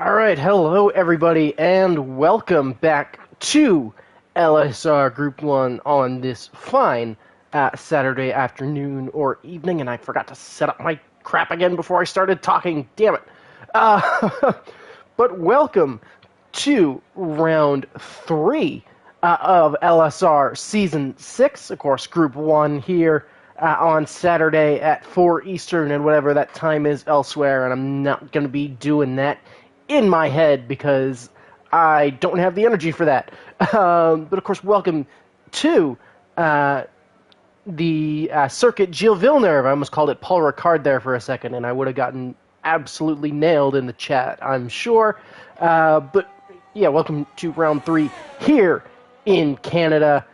Alright, hello everybody, and welcome back to LSR Group 1 on this fine Saturday afternoon or evening, and I forgot to set up my crap again before I started talking, damn it. Uh, but welcome to round 3 of LSR Season 6, of course, Group 1 here on Saturday at 4 Eastern and whatever that time is elsewhere, and I'm not going to be doing that in my head because I don't have the energy for that. But of course, welcome to the circuit Gilles Villeneuve. I almost called it Paul Ricard there for a second, and I would have gotten absolutely nailed in the chat, I'm sure. But yeah, welcome to round 3 here in Canada.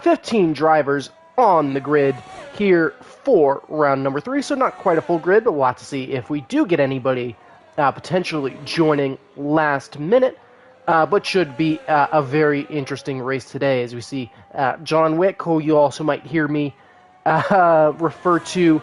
15 drivers on the grid here for round number 3, so not quite a full grid, but we'll have to see if we do get anybody potentially joining last minute, but should be a very interesting race today, as we see John Wick, who you also might hear me refer to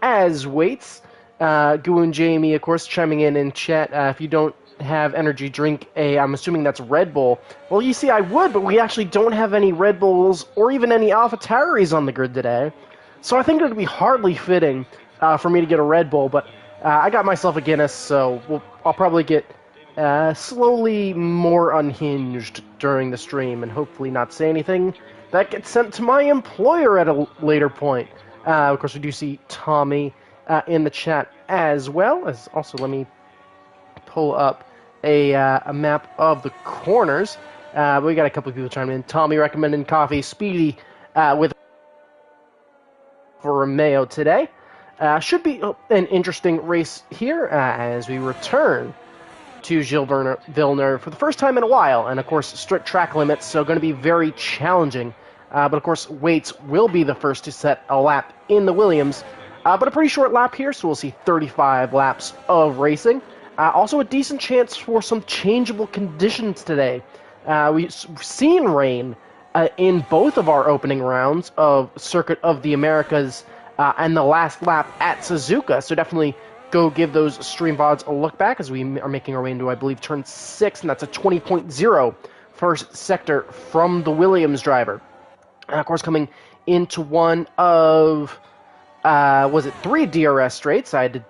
as Waits. Goo and Jamie, of course, chiming in chat. If you don't have energy, drink I'm assuming that's Red Bull. Well, you see, I would, but we actually don't have any Red Bulls or even any Alpha Tauris on the grid today. So I think it would be hardly fitting for me to get a Red Bull, but I got myself a Guinness, so I'll probably get slowly more unhinged during the stream and hopefully not say anything that gets sent to my employer at a later point. Of course, we do see Tommy in the chat as well. As also, let me pull up a map of the corners. We got a couple of people chiming in. Tommy recommending coffee. Speedy with for Romeo today. Should be an interesting race here as we return to Gilles Villeneuve for the first time in a while, and of course strict track limits, so going to be very challenging. But of course Waits will be the first to set a lap in the Williams, but a pretty short lap here, so we'll see 35 laps of racing. Also a decent chance for some changeable conditions today. We've seen rain in both of our opening rounds of Circuit of the Americas and the last lap at Suzuka, so definitely go give those stream VODs a look back as we are making our way into, I believe, turn 6, and that's a 20.0 first sector from the Williams driver. And of course, coming into one of, was it 3 DRS straights? I had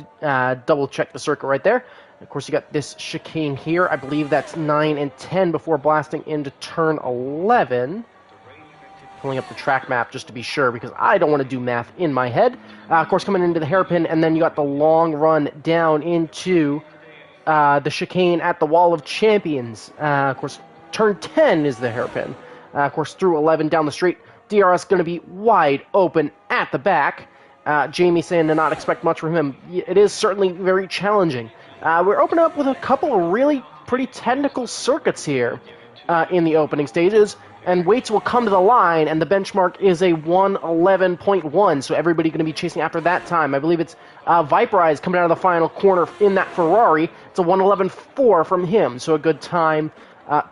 to double check the circuit right there. Of course, you got this chicane here. I believe that's 9 and 10 before blasting into turn 11. Pulling up the track map just to be sure, because I don't want to do math in my head. Of course, coming into the hairpin, and then you got the long run down into the chicane at the Wall of Champions. Of course, turn 10 is the hairpin. Of course, through 11 down the straight, DRS going to be wide open at the back. Jamie saying to not expect much from him. It is certainly very challenging. We're opening up with a couple of really pretty technical circuits here in the opening stages. And Waits will come to the line, and the benchmark is a 1:11.1, so everybody going to be chasing after that time. I believe it's Viperize coming out of the final corner in that Ferrari. It's a 1:11.4 from him, so a good time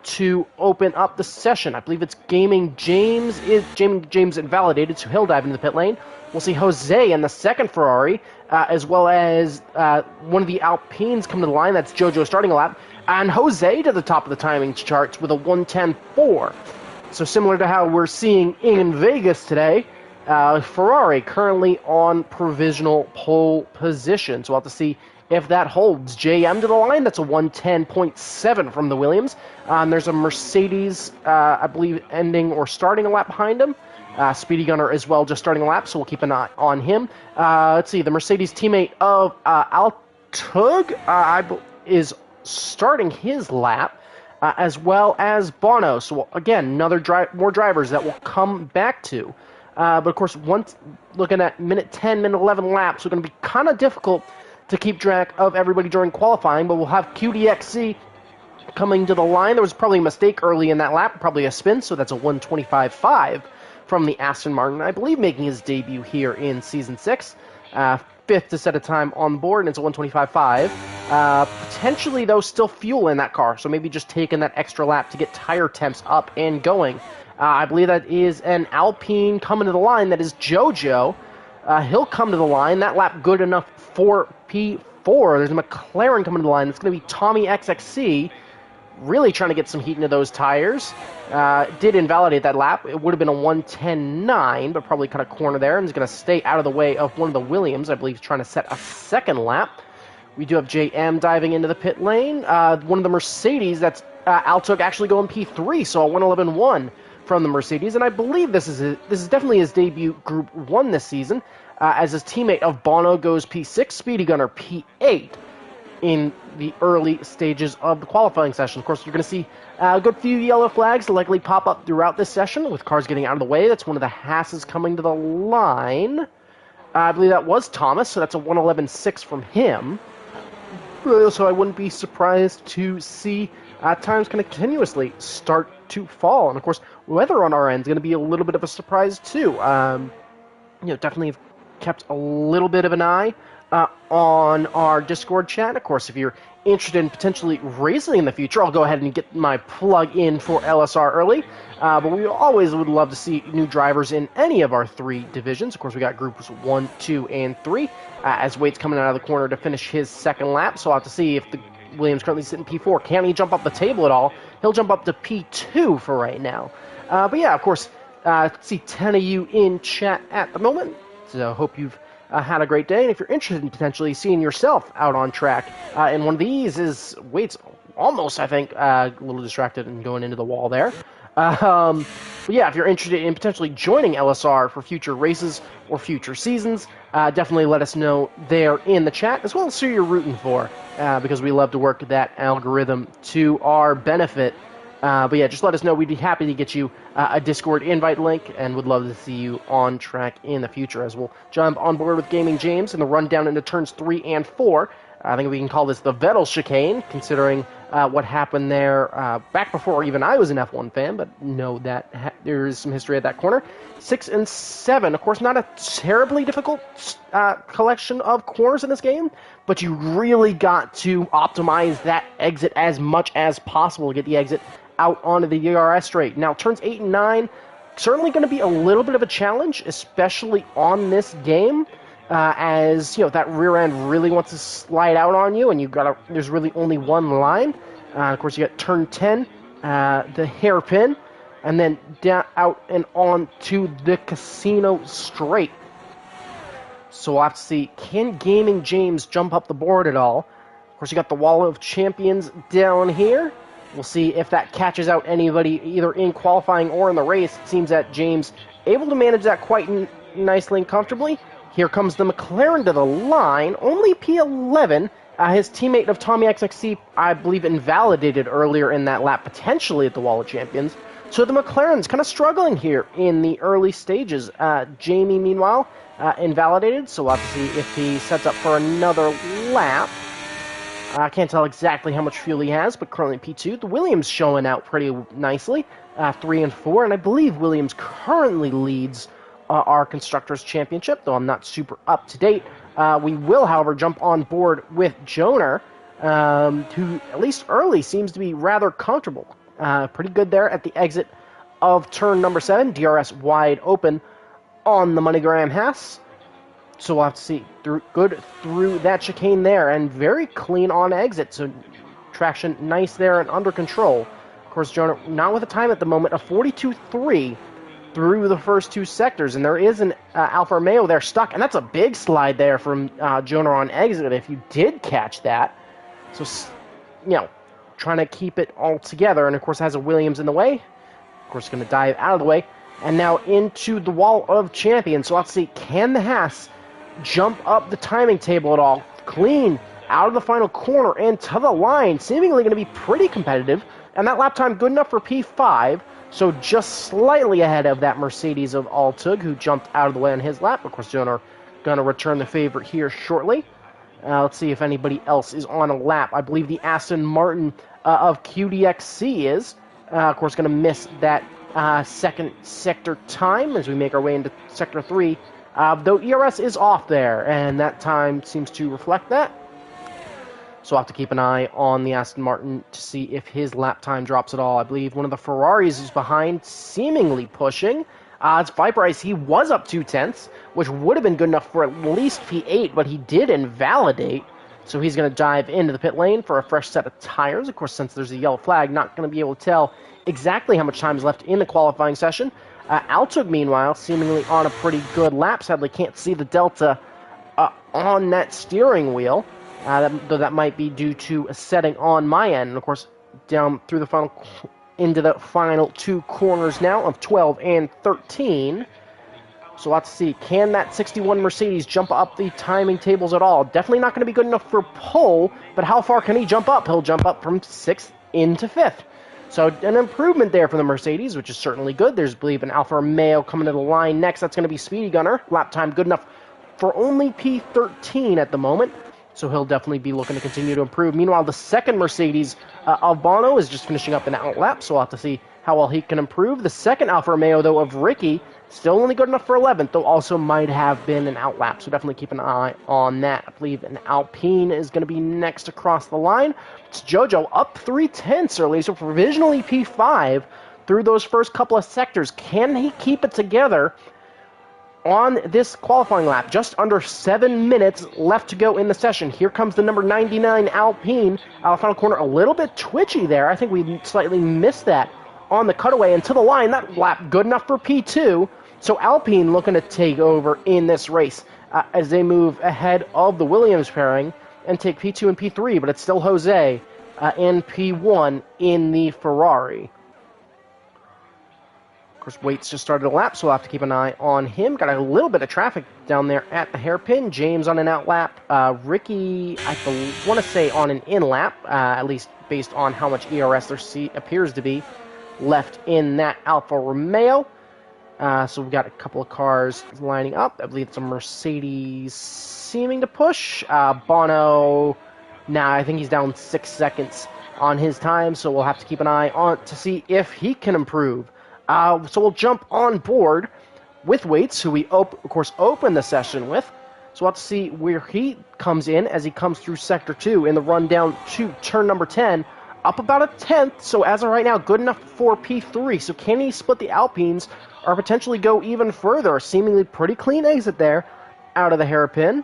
to open up the session. I believe it's Gaming James invalidated, so he'll dive into the pit lane. We'll see Jose in the second Ferrari, as well as one of the Alpines come to the line. That's Jojo starting a lap, and Jose to the top of the timing charts with a 1:10.4. So similar to how we're seeing in Vegas today, Ferrari currently on provisional pole position. So we'll have to see if that holds. JM to the line, that's a 1:10.7 from the Williams. There's a Mercedes, I believe, ending or starting a lap behind him. Speedy Gunner as well, just starting a lap, so we'll keep an eye on him. Let's see, the Mercedes teammate of Altug is starting his lap. As well as Bono. So again, more drivers that we'll come back to. But of course, once looking at minute 10, minute 11 laps, we're going to be kind of difficult to keep track of everybody during qualifying, but we'll have QDXC coming to the line. There was probably a mistake early in that lap, probably a spin, so that's a 1:25.5 from the Aston Martin, I believe making his debut here in Season 6. Fifth to set a time on board, and it's a 1:25.5. Potentially, though, still fuel in that car, so maybe just taking that extra lap to get tire temps up and going. I believe that is an Alpine coming to the line. That is Jojo. He'll come to the line. That lap good enough for P4, there's a McLaren coming to the line. It's going to be Tommy XXC, really trying to get some heat into those tires. Did invalidate that lap. It would have been a 1:10.9, but probably cut a corner there, and is going to stay out of the way of one of the Williams. I believe he's trying to set a second lap. We do have JM diving into the pit lane. One of the Mercedes, that's Altug, actually going P3, so a 1:11.1 from the Mercedes, and I believe this is definitely his debut Group 1 this season, as his teammate of Bono goes P6, Speedy Gunner P8 in the early stages of the qualifying session. Of course, you're going to see a good few yellow flags likely pop up throughout this session, with cars getting out of the way. That's one of the Haas's coming to the line. I believe that was Thomas, so that's a 1:11.6 from him. So I wouldn't be surprised to see times kind of continuously start to fall. And of course, weather on our end is going to be a little bit of a surprise too. Definitely have kept a little bit of an eye on our Discord chat. Of course, if you're interested in potentially racing in the future, I'll go ahead and get my plug in for LSR early. But we always would love to see new drivers in any of our 3 divisions. Of course, we got groups 1, 2, and 3. As Wade's coming out of the corner to finish his second lap, so I'll have to see if the Williams currently sitting P4. Can he jump up the table at all? He'll jump up to P2 for right now. But yeah, of course, see 10 of you in chat at the moment. So hope you've had a great day. And if you're interested in potentially seeing yourself out on track in one of these, Wade's almost, I think, a little distracted and going into the wall there. But yeah, if you're interested in potentially joining LSR for future races or future seasons, definitely let us know there in the chat, as well as who you're rooting for, because we love to work that algorithm to our benefit. But yeah, just let us know. We'd be happy to get you a Discord invite link, and would love to see you on track in the future, as we'll jump on board with Gaming James and the rundown into turns 3 and 4. I think we can call this the Vettel chicane, considering what happened there back before even I was an F1 fan, but know that there is some history at that corner. 6 and 7, of course, not a terribly difficult collection of corners in this game, but you really got to optimize that exit as much as possible to get the exit out onto the DRS straight. Now, turns 8 and 9, certainly going to be a little bit of a challenge, especially on this game. As that rear end really wants to slide out on you, and there's really only one line. Of course, you got turn 10, the hairpin, and then down, out and on to the casino straight. So we'll have to see, can Gaming James jump up the board at all? Of course, you got the Wall of Champions down here. We'll see if that catches out anybody either in qualifying or in the race. It seems that James able to manage that quite nicely and comfortably. Here comes the McLaren to the line, only P11. His teammate of Tommy XXC, I believe, invalidated earlier in that lap, potentially at the Wall of Champions. So the McLaren's kind of struggling here in the early stages. Jamie, meanwhile, invalidated, so we'll have to see if he sets up for another lap. I can't tell exactly how much fuel he has, but currently P2. The Williams showing out pretty nicely, 3 and 4, and I believe Williams currently leads our Constructors' Championship, though I'm not super up to date. We will, however, jump on board with Joner, who, at least early, seems to be rather comfortable. Pretty good there at the exit of turn number 7. DRS wide open on the MoneyGram Haas. So we'll have to see. Good through that chicane there, and very clean on exit. So traction nice there and under control. Of course, Joner not with a time at the moment of 42.3. through the first 2 sectors, and there is an Alfa Romeo there stuck, and that's a big slide there from Joner on exit, if you did catch that. So, trying to keep it all together, and of course has a Williams in the way. Of course, going to dive out of the way, and now into the Wall of Champions. So let's see, can the Haas jump up the timing table at all? Clean out of the final corner and to the line, seemingly going to be pretty competitive, and that lap time good enough for P5. So just slightly ahead of that Mercedes of Altug, who jumped out of the way on his lap. Of course, Joner going to return the favor here shortly. Let's see if anybody else is on a lap. I believe the Aston Martin of QDXC is. Of course, going to miss that second sector time as we make our way into Sector 3. Though ERS is off there, and that time seems to reflect that. So I'll have to keep an eye on the Aston Martin to see if his lap time drops at all. I believe one of the Ferraris is behind, seemingly pushing. It's Viperice. He was up 0.2, which would have been good enough for at least P8, but he did invalidate. So he's going to dive into the pit lane for a fresh set of tires. Of course, since there's a yellow flag, not going to be able to tell exactly how much time is left in the qualifying session. Altug, meanwhile, seemingly on a pretty good lap. Sadly, can't see the delta on that steering wheel, though that might be due to a setting on my end. And, of course, down through the into the final two corners now of 12 and 13. So let's see, can that 61 Mercedes jump up the timing tables at all? Definitely not going to be good enough for pole, but how far can he jump up? He'll jump up from 6th into 5th. So an improvement there for the Mercedes, which is certainly good. There's, I believe, an Alfa Romeo coming to the line next. That's going to be Speedy Gunner. Lap time good enough for only P13 at the moment. So he'll definitely be looking to continue to improve. Meanwhile, the second Mercedes of Bono is just finishing up an out lap, so we'll have to see how well he can improve. The second Alfa Romeo, though, of Ricky, still only good enough for 11th, though also might have been an out lap, so definitely keep an eye on that. I believe an Alpine is going to be next across the line. It's Jojo up 3/10 early, so provisionally P5 through those first couple of sectors. Can he keep it together on this qualifying lap? Just under 7 minutes left to go in the session. Here comes the number 99 Alpine. Final corner a little bit twitchy there. I think we slightly missed that on the cutaway and to the line. That lap good enough for P2. So Alpine looking to take over in this race as they move ahead of the Williams pairing and take P2 and P3, but it's still Jose and P1 in the Ferrari. Of course, Waits just started a lap, so we'll have to keep an eye on him. Got a little bit of traffic down there at the hairpin. James on an out lap. Ricky, I want to say on an in lap, at least based on how much ERS there appears to be left in that Alfa Romeo. So we've got a couple of cars lining up. I believe it's a Mercedes seeming to push. Bono, I think he's down 6 seconds on his time, so we'll have to keep an eye on to see if he can improve. So we'll jump on board with Waits, who we, of course, open the session with. So we'll have to see where he comes in as he comes through Sector 2 in the run down to turn number 10. Up about a 10th, so as of right now, good enough for P3. So can he split the Alpines or potentially go even further? Seemingly pretty clean exit there out of the hairpin.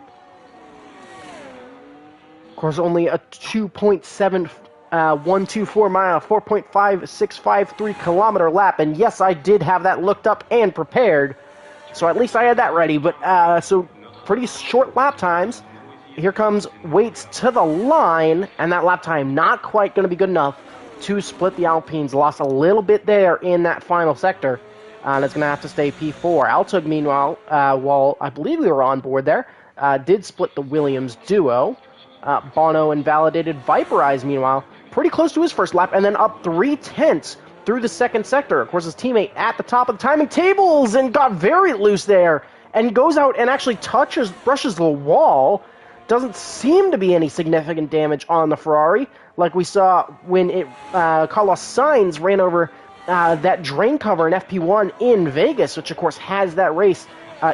Of course, only a 2.7124 mile, 4.5653 kilometer lap. And yes, I did have that looked up and prepared. So at least I had that ready. But so pretty short lap times. Here comes Waits to the line, and that lap time not quite going to be good enough to split the Alpines. Lost a little bit there in that final sector, and it's going to have to stay P4. Altug, meanwhile, while I believe we were on board there, did split the Williams duo. Bono invalidated Viperize, meanwhile, pretty close to his first lap, and then up 3/10 through the second sector. Of course, his teammate at the top of the timing tables and got very loose there, and goes out and actually brushes the wall. Doesn't seem to be any significant damage on the Ferrari, like we saw when Carlos Sainz ran over that drain cover in FP1 in Vegas, which of course has that race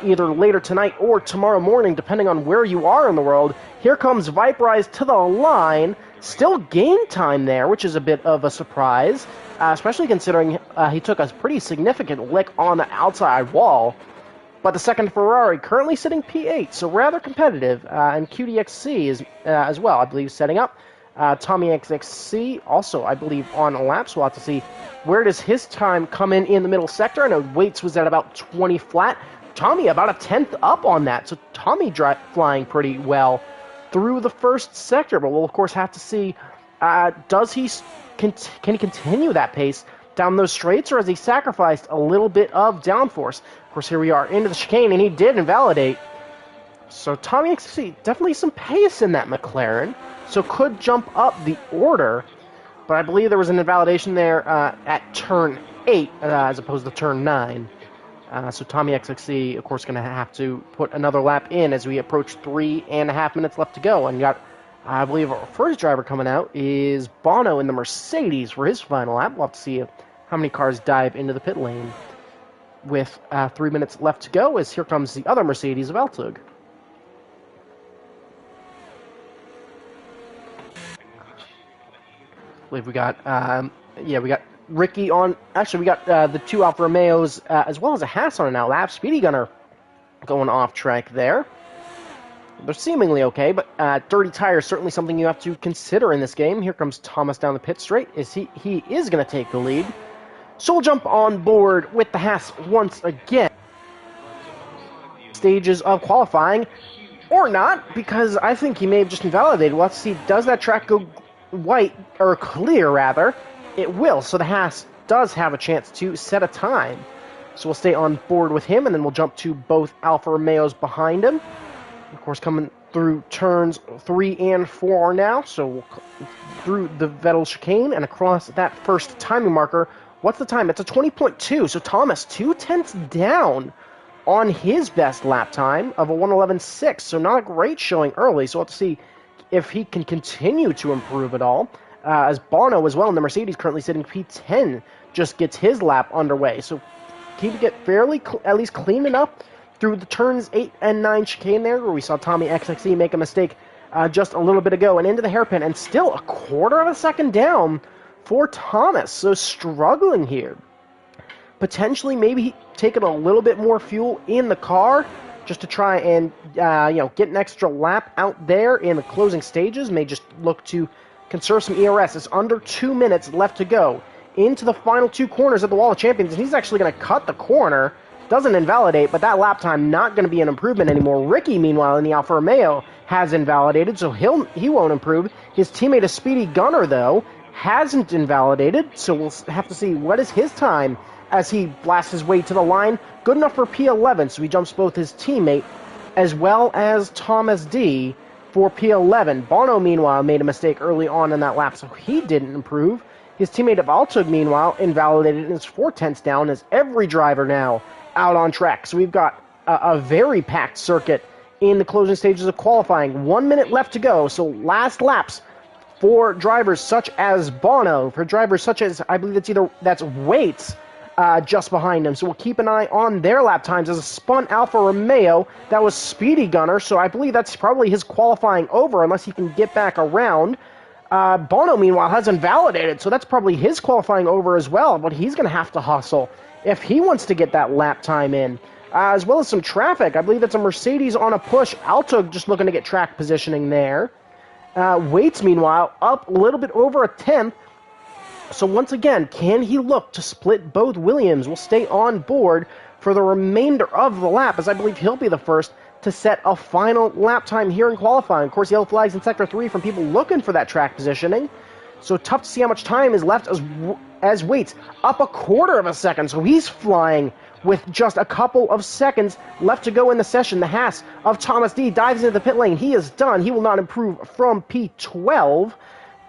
either later tonight or tomorrow morning, depending on where you are in the world. Here comes Viperize to the line. Still gain time there, which is a bit of a surprise, especially considering he took a pretty significant lick on the outside wall. But the second Ferrari currently sitting P8, so rather competitive. And QDXC is as well, I believe, setting up. Tommy XXC also, I believe, on a lap, so we'll have to see where does his time come in the middle sector. I know Waits was at about 20 flat. Tommy about a 10th up on that, so Tommy flying pretty well through the first sector. But we'll, of course, have to see, can he continue that pace down those straights, or has he sacrificed a little bit of downforce? Of course, here we are into the chicane, and he did invalidate. So Tommy XC, definitely some pace in that McLaren, so could jump up the order, but I believe there was an invalidation there at turn 8 as opposed to turn 9. So Tommy XXC, of course, going to have to put another lap in as we approach 3.5 minutes left to go. And got, I believe, our first driver coming out is Bono in the Mercedes for his final lap. We'll have to see how many cars dive into the pit lane with 3 minutes left to go, as here comes the other Mercedes of Altug. I believe we got, we got Ricky on. Actually, we got the two Alfa Romeos as well as a Haas on an out lap. Speedy Gunner going off track there. they're seemingly okay, but dirty tires certainly something you have to consider in this game. Here comes Thomas down the pit straight. He is going to take the lead. So we'll jump on board with the Haas once again. Stages of qualifying, or not, because I think he may have just invalidated. Let's see, does that track go white, or clear rather? It will, so the Haas does have a chance to set a time. So we'll stay on board with him, and then we'll jump to both Alfa Romeos behind him. Of course, coming through turns 3 and 4 now, so through the Vettel chicane and across that first timing marker. What's the time? It's a 20.2, so Thomas 2/10 down on his best lap time of a 1:11.6, so not a great showing early, so we'll have to see if he can continue to improve at all. As Bono as well in the Mercedes, currently sitting P10, just gets his lap underway, so keeping it fairly, at least cleaning up through the turns 8 and 9 chicane there, where we saw Tommy XXE make a mistake just a little bit ago, and into the hairpin, and still a quarter of a second down for Thomas, so struggling here. Potentially maybe taking a little bit more fuel in the car just to try and get an extra lap out there in the closing stages. May just look to conserve some ERS. It's under 2 minutes left to go into the final 2 corners of the Wall of Champions, and he's actually going to cut the corner. Doesn't invalidate, but that lap time not going to be an improvement anymore. Ricky, meanwhile, in the Alfa Romeo has invalidated, so he won't improve. His teammate, a Speedy Gunner, though, hasn't invalidated, so we'll have to see what is his time as he blasts his way to the line. Good enough for P11, so he jumps both his teammate as well as Thomas D for P11. Bono, meanwhile, made a mistake early on in that lap, so he didn't improve. His teammate of Altug, meanwhile, invalidated and is 4/10 down as every driver now out on track. So we've got a very packed circuit in the closing stages of qualifying. 1 minute left to go, so last laps for drivers such as Bono, for drivers such as, I believe that's Waits, just behind him. So we'll keep an eye on their lap times as a spun Alfa Romeo. That was Speedy Gunner, so I believe that's probably his qualifying over unless he can get back around. Bono, meanwhile, has invalidated, so that's probably his qualifying over as well, but he's going to have to hustle if he wants to get that lap time in. As well as some traffic. I believe it's a Mercedes on a push. Altug just looking to get track positioning there. Waits, meanwhile, up a little bit over a tenth. So once again, can he look to split both Williams? We'll stay on board for the remainder of the lap, as I believe he'll be the first to set a final lap time here in qualifying. Of course, yellow flags in Sector 3 from people looking for that track positioning. So tough to see how much time is left as Waits up a quarter of a second. So he's flying with just a couple of seconds left to go in the session. The Haas of Thomas D dives into the pit lane. He is done. He will not improve from P12.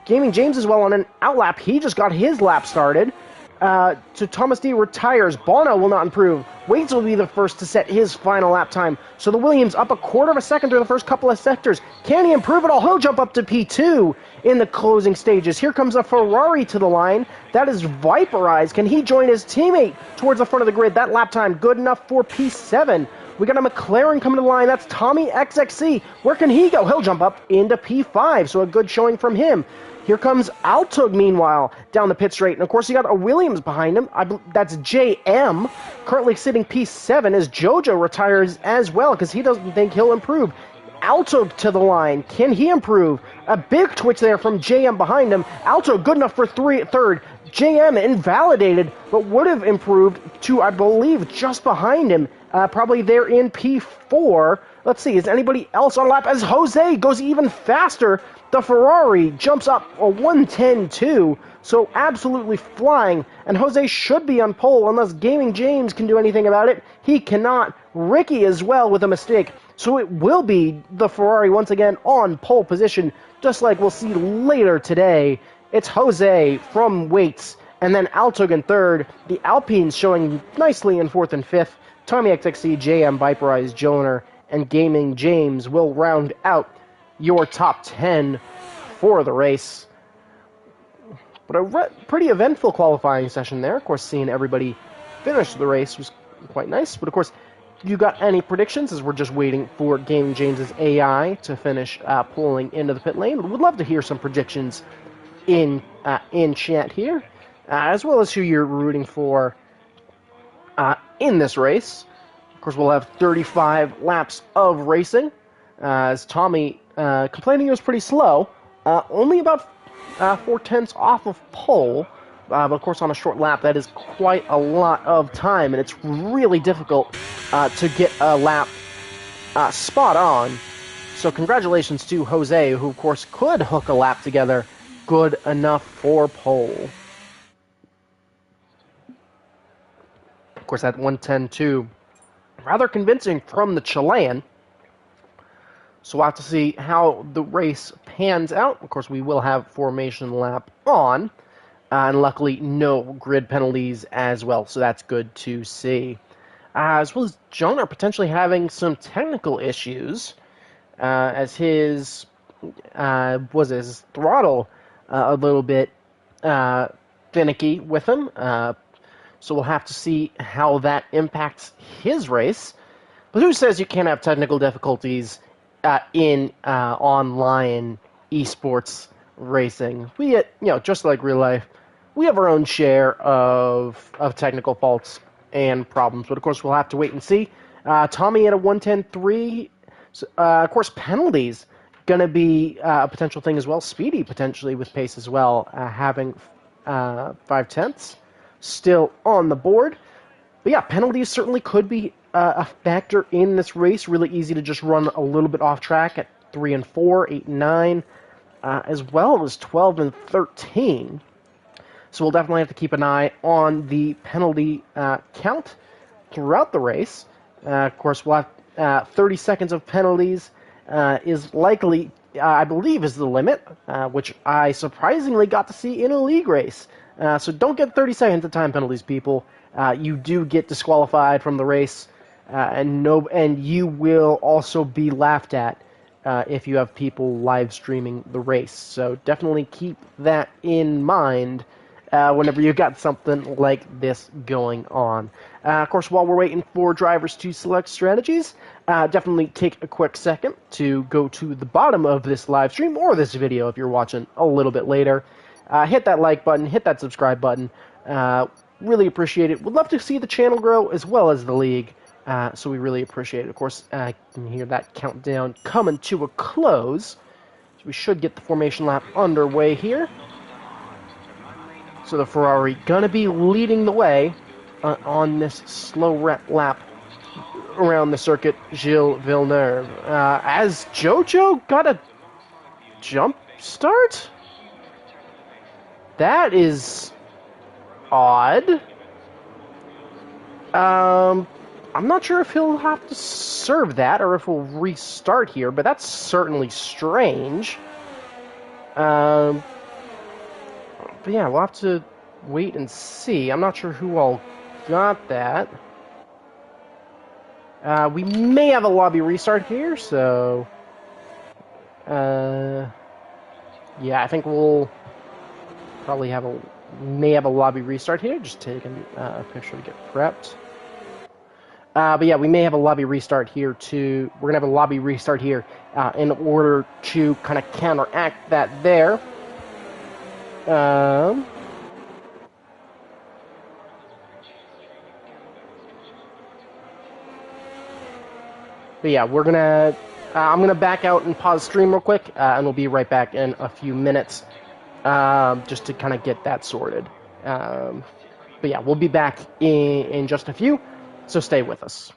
Gaming James as well on an outlap. He just got his lap started. So Thomas D retires. Bono will not improve. Waits will be the first to set his final lap time. So the Williams up a quarter of a second through the first couple of sectors. Can he improve at all? He'll jump up to P2 in the closing stages. Here comes a Ferrari to the line. That is Viperized. Can he join his teammate towards the front of the grid? That lap time good enough for P7. We got a McLaren coming to the line. That's Tommy XXC. Where can he go? He'll jump up into P5, so a good showing from him. Here comes Altug, meanwhile, down the pit straight. And, of course, you got a Williams behind him. That's JM, currently sitting P7 as Jojo retires as well because he doesn't think he'll improve. Altug to the line. Can he improve? A big twitch there from JM behind him. Altug good enough for third. JM invalidated, but would have improved to, I believe, just behind him. Probably there in P4. Let's see, is anybody else on lap? As Jose goes even faster, the Ferrari jumps up a 1:10.2, so absolutely flying, and Jose should be on pole unless Gaming James can do anything about it. He cannot. Ricky as well with a mistake, so it will be the Ferrari once again on pole position, just like we'll see later today. It's Jose from Waits, and then Altug in third. The Alpines showing nicely in fourth and fifth. Tommy XXC, JM, Viperized, Joner, and Gaming James will round out your top 10 for the race. But a pretty eventful qualifying session there. Of course, seeing everybody finish the race was quite nice. But of course, you got any predictions as we're just waiting for Gaming James's AI to finish pulling into the pit lane. Would love to hear some predictions in chat here, as well as who you're rooting for in this race. Of course, we'll have 35 laps of racing. as Tommy complaining it was pretty slow, only about 4/10 off of pole. But of course, on a short lap, that is quite a lot of time, and it's really difficult to get a lap spot on. So congratulations to Jose, who of course could hook a lap together good enough for pole. Of course, that 1:10.2, rather convincing from the Chilean. So we'll have to see how the race pans out. Of course, we will have formation lap on, and luckily no grid penalties as well, so that's good to see. As well as John are potentially having some technical issues, as his throttle a little bit finicky with him. So we'll have to see how that impacts his race. But who says you can't have technical difficulties in online esports racing? We, just like real life, we have our own share of technical faults and problems. But of course, we'll have to wait and see. Tommy at a 1:10.3. Of course, penalties going to be a potential thing as well. Speedy potentially with pace as well, having 5/10 still on the board. But yeah, penalties certainly could be a factor in this race. Really easy to just run a little bit off track at 3 and 4, 8 and 9, as well as 12 and 13. So we'll definitely have to keep an eye on the penalty count throughout the race. Of course, we'll have 30 seconds of penalties is likely, I believe, is the limit, which I surprisingly got to see in a league race. So don't get 30 seconds of time penalties, people. You do get disqualified from the race, and you will also be laughed at if you have people live streaming the race. So definitely keep that in mind whenever you got something like this going on. Of course, while we're waiting for drivers to select strategies, definitely take a quick second to go to the bottom of this live stream or this video if you're watching a little bit later. Hit that like button, hit that subscribe button. Really appreciate it. Would love to see the channel grow as well as the league. So we really appreciate it. Of course, you can hear that countdown coming to a close. So we should get the formation lap underway here. So the Ferrari gonna be leading the way on this slow lap around the circuit, Gilles Villeneuve. As Jojo got a jump start? That is odd. I'm not sure if he'll have to serve that or if we'll restart here, but that's certainly strange. But yeah, we'll have to wait and see. I'm not sure who all got that. We may have a lobby restart here, so... yeah, I think we'll probably may have a lobby restart here. Just taking a picture to get prepped. But yeah, we may have a lobby restart here too. We're going to have a lobby restart here in order to kind of counteract that there. But yeah, I'm gonna back out and pause stream real quick, and we'll be right back in a few minutes, just to kind of get that sorted. But yeah, we'll be back in just a few, so stay with us.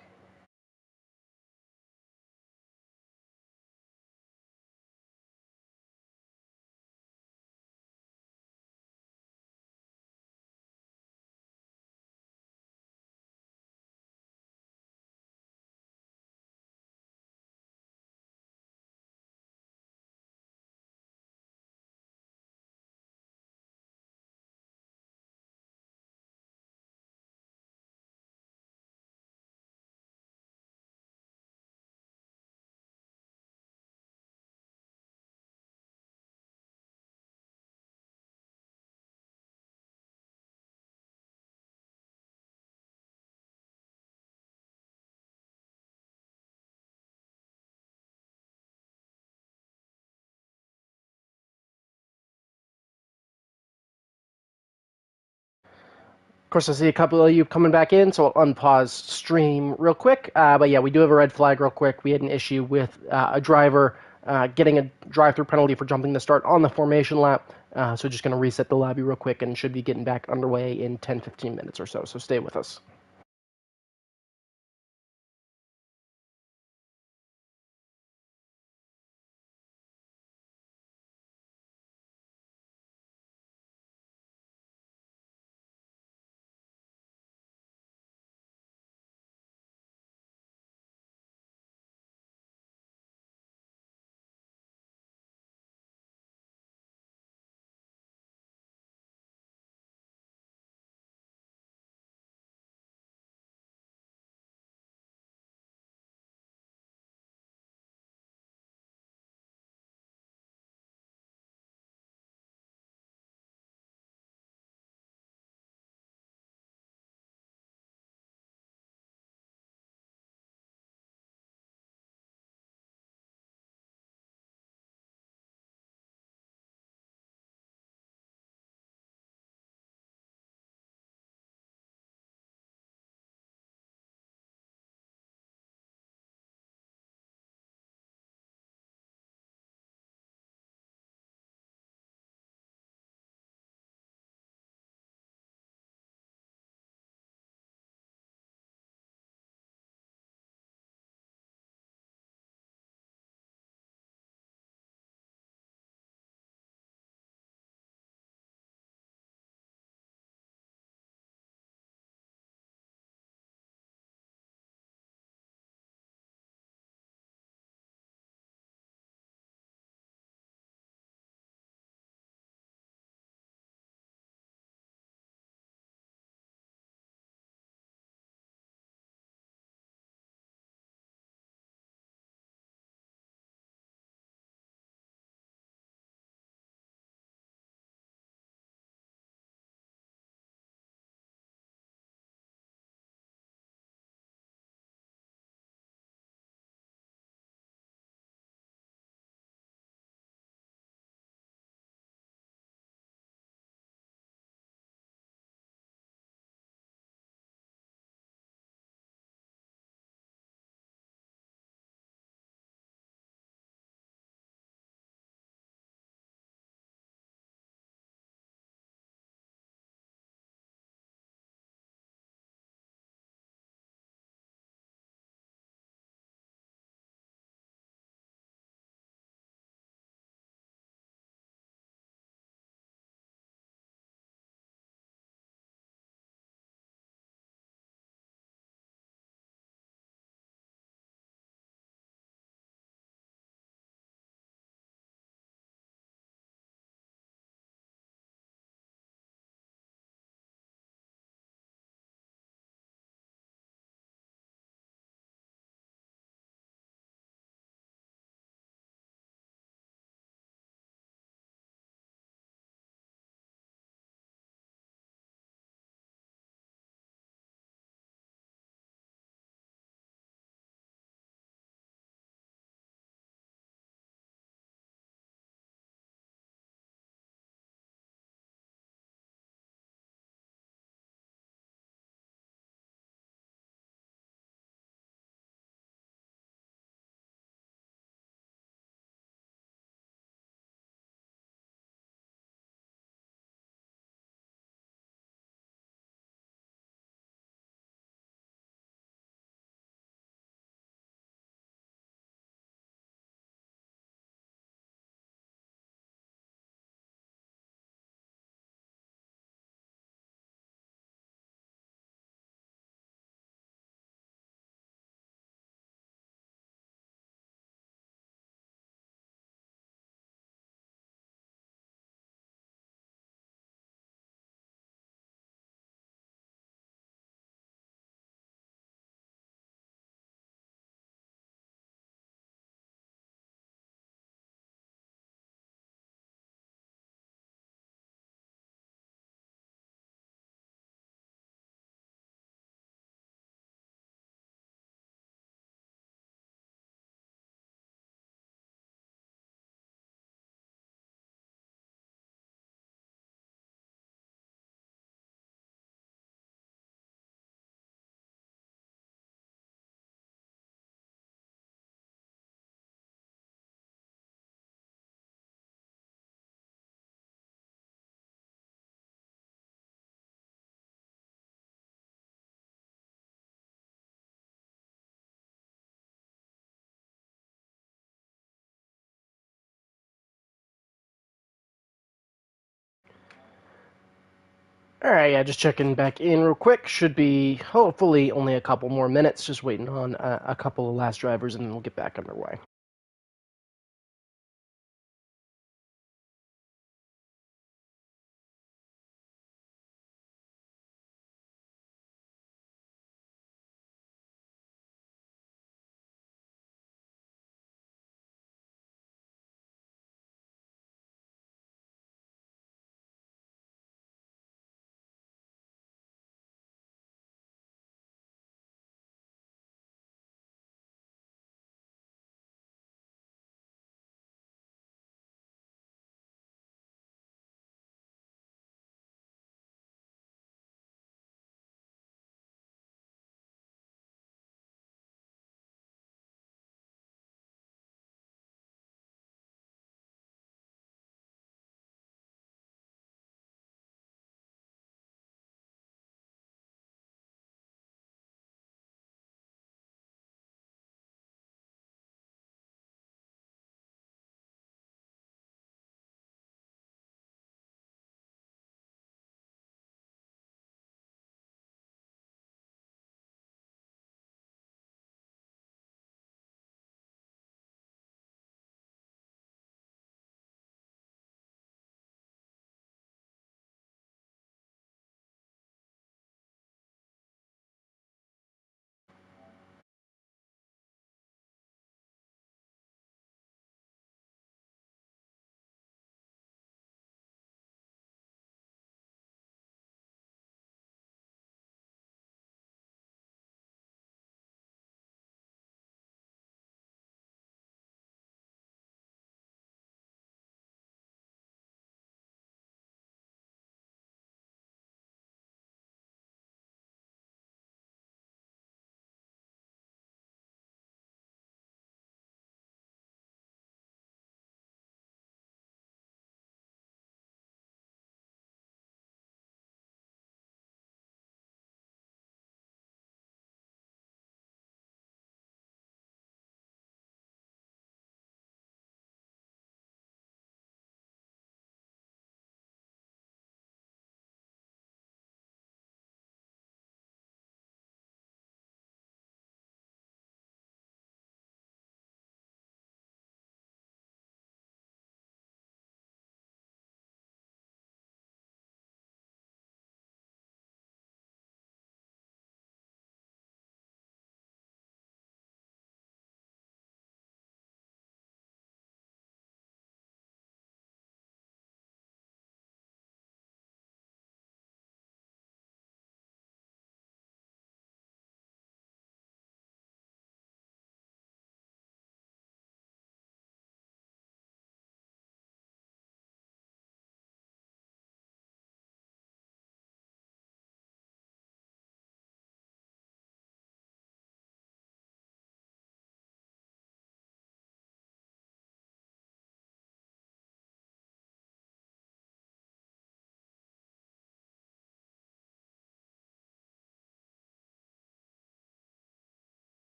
Of course, I see a couple of you coming back in, so I'll unpause stream real quick. But yeah, we do have a red flag real quick. We had an issue with a driver getting a drive-through penalty for jumping the start on the formation lap. So just going to reset the lobby real quick and should be getting back underway in 10-15 minutes or so. So stay with us. All right, yeah, just checking back in real quick. Should be hopefully only a couple more minutes. Just waiting on a couple of last drivers, and then we'll get back underway.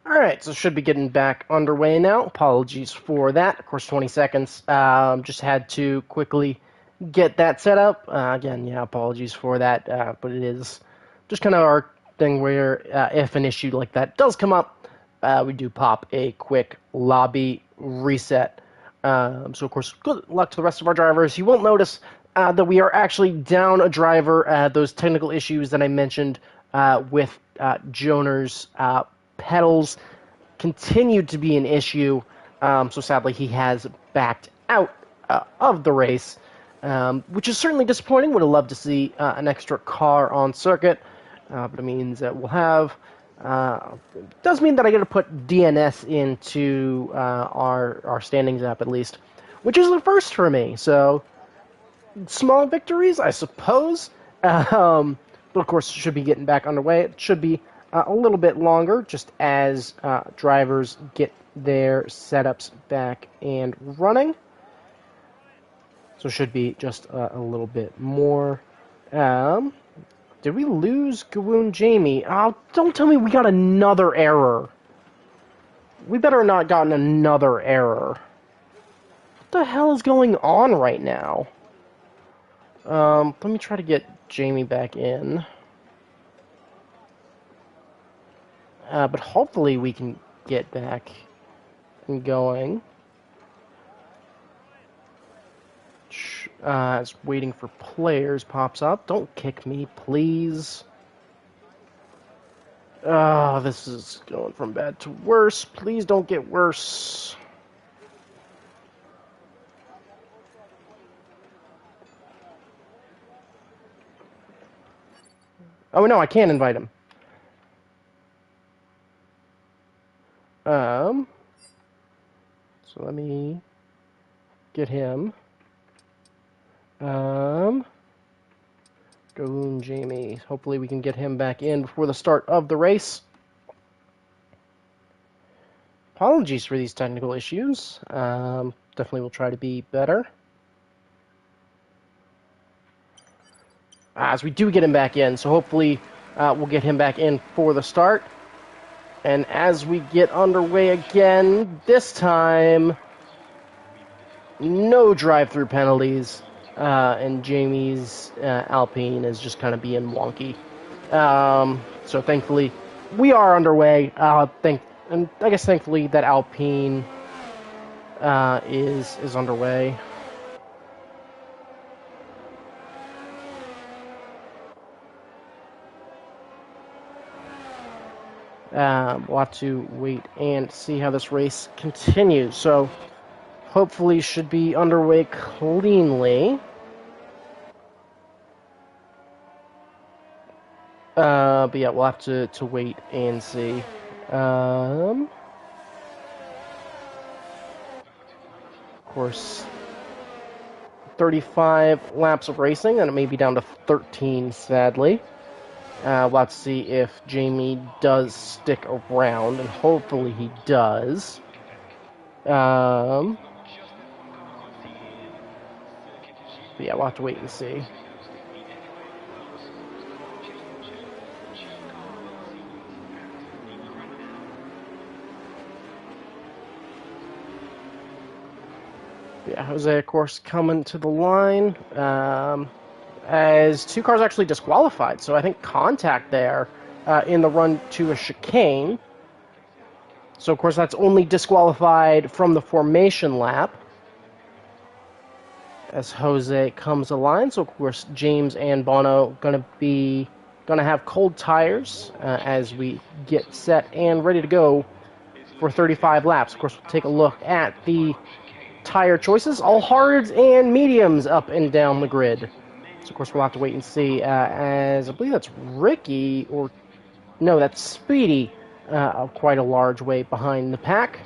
All right, so should be getting back underway now. Apologies for that. Of course, 20 seconds. Just had to quickly get that set up. Again, yeah, apologies for that, but it is just kind of our thing where if an issue like that does come up, we do pop a quick lobby reset. So, of course, good luck to the rest of our drivers. You won't notice that we are actually down a driver. Those technical issues that I mentioned with Joner's pedals continued to be an issue. So sadly, he has backed out of the race, which is certainly disappointing. Would have loved to see an extra car on circuit, but it means that we'll have. Does mean that I got to put DNS into our standings app at least, which is the first for me. So small victories, I suppose. But of course, should be getting back underway. It should be a little bit longer, just as drivers get their setups back and running. So should be just a little bit more. Did we lose Gawoon Jamie? Oh, don't tell me we got another error. We better not gotten another error. What the hell is going on right now? Let me try to get Jamie back in. But hopefully we can get back and going. As waiting for players pops up. Don't kick me, please. This is going from bad to worse. Please don't get worse. Oh, no, I can't invite him. So let me get him. Gawoon Jamie. Hopefully we can get him back in before the start of the race. Apologies for these technical issues. Definitely will try to be better. As we do get him back in, so hopefully we'll get him back in for the start. And as we get underway again, this time, no drive-through penalties. And Jamie's Alpine is just kind of being wonky. So thankfully, we are underway. And I guess thankfully that Alpine is underway. We'll have to wait and see how this race continues. So hopefully should be underway cleanly. But yeah, we'll have to wait and see. Of course, 35 laps of racing, and it may be down to 13, sadly. We'll have to see if Jamie does stick around, and hopefully he does. But yeah, we'll have to wait and see. Yeah, Jose, of course, coming to the line. As two cars actually disqualified, so I think contact there in the run to a chicane. So, of course, that's only disqualified from the formation lap. As Jose comes to the line, so of course James and Bono gonna have cold tires as we get set and ready to go for 35 laps. Of course, we'll take a look at the tire choices, all hards and mediums up and down the grid. So, of course, we'll have to wait and see, as I believe that's Ricky, or no, that's Speedy, quite a large way behind the pack.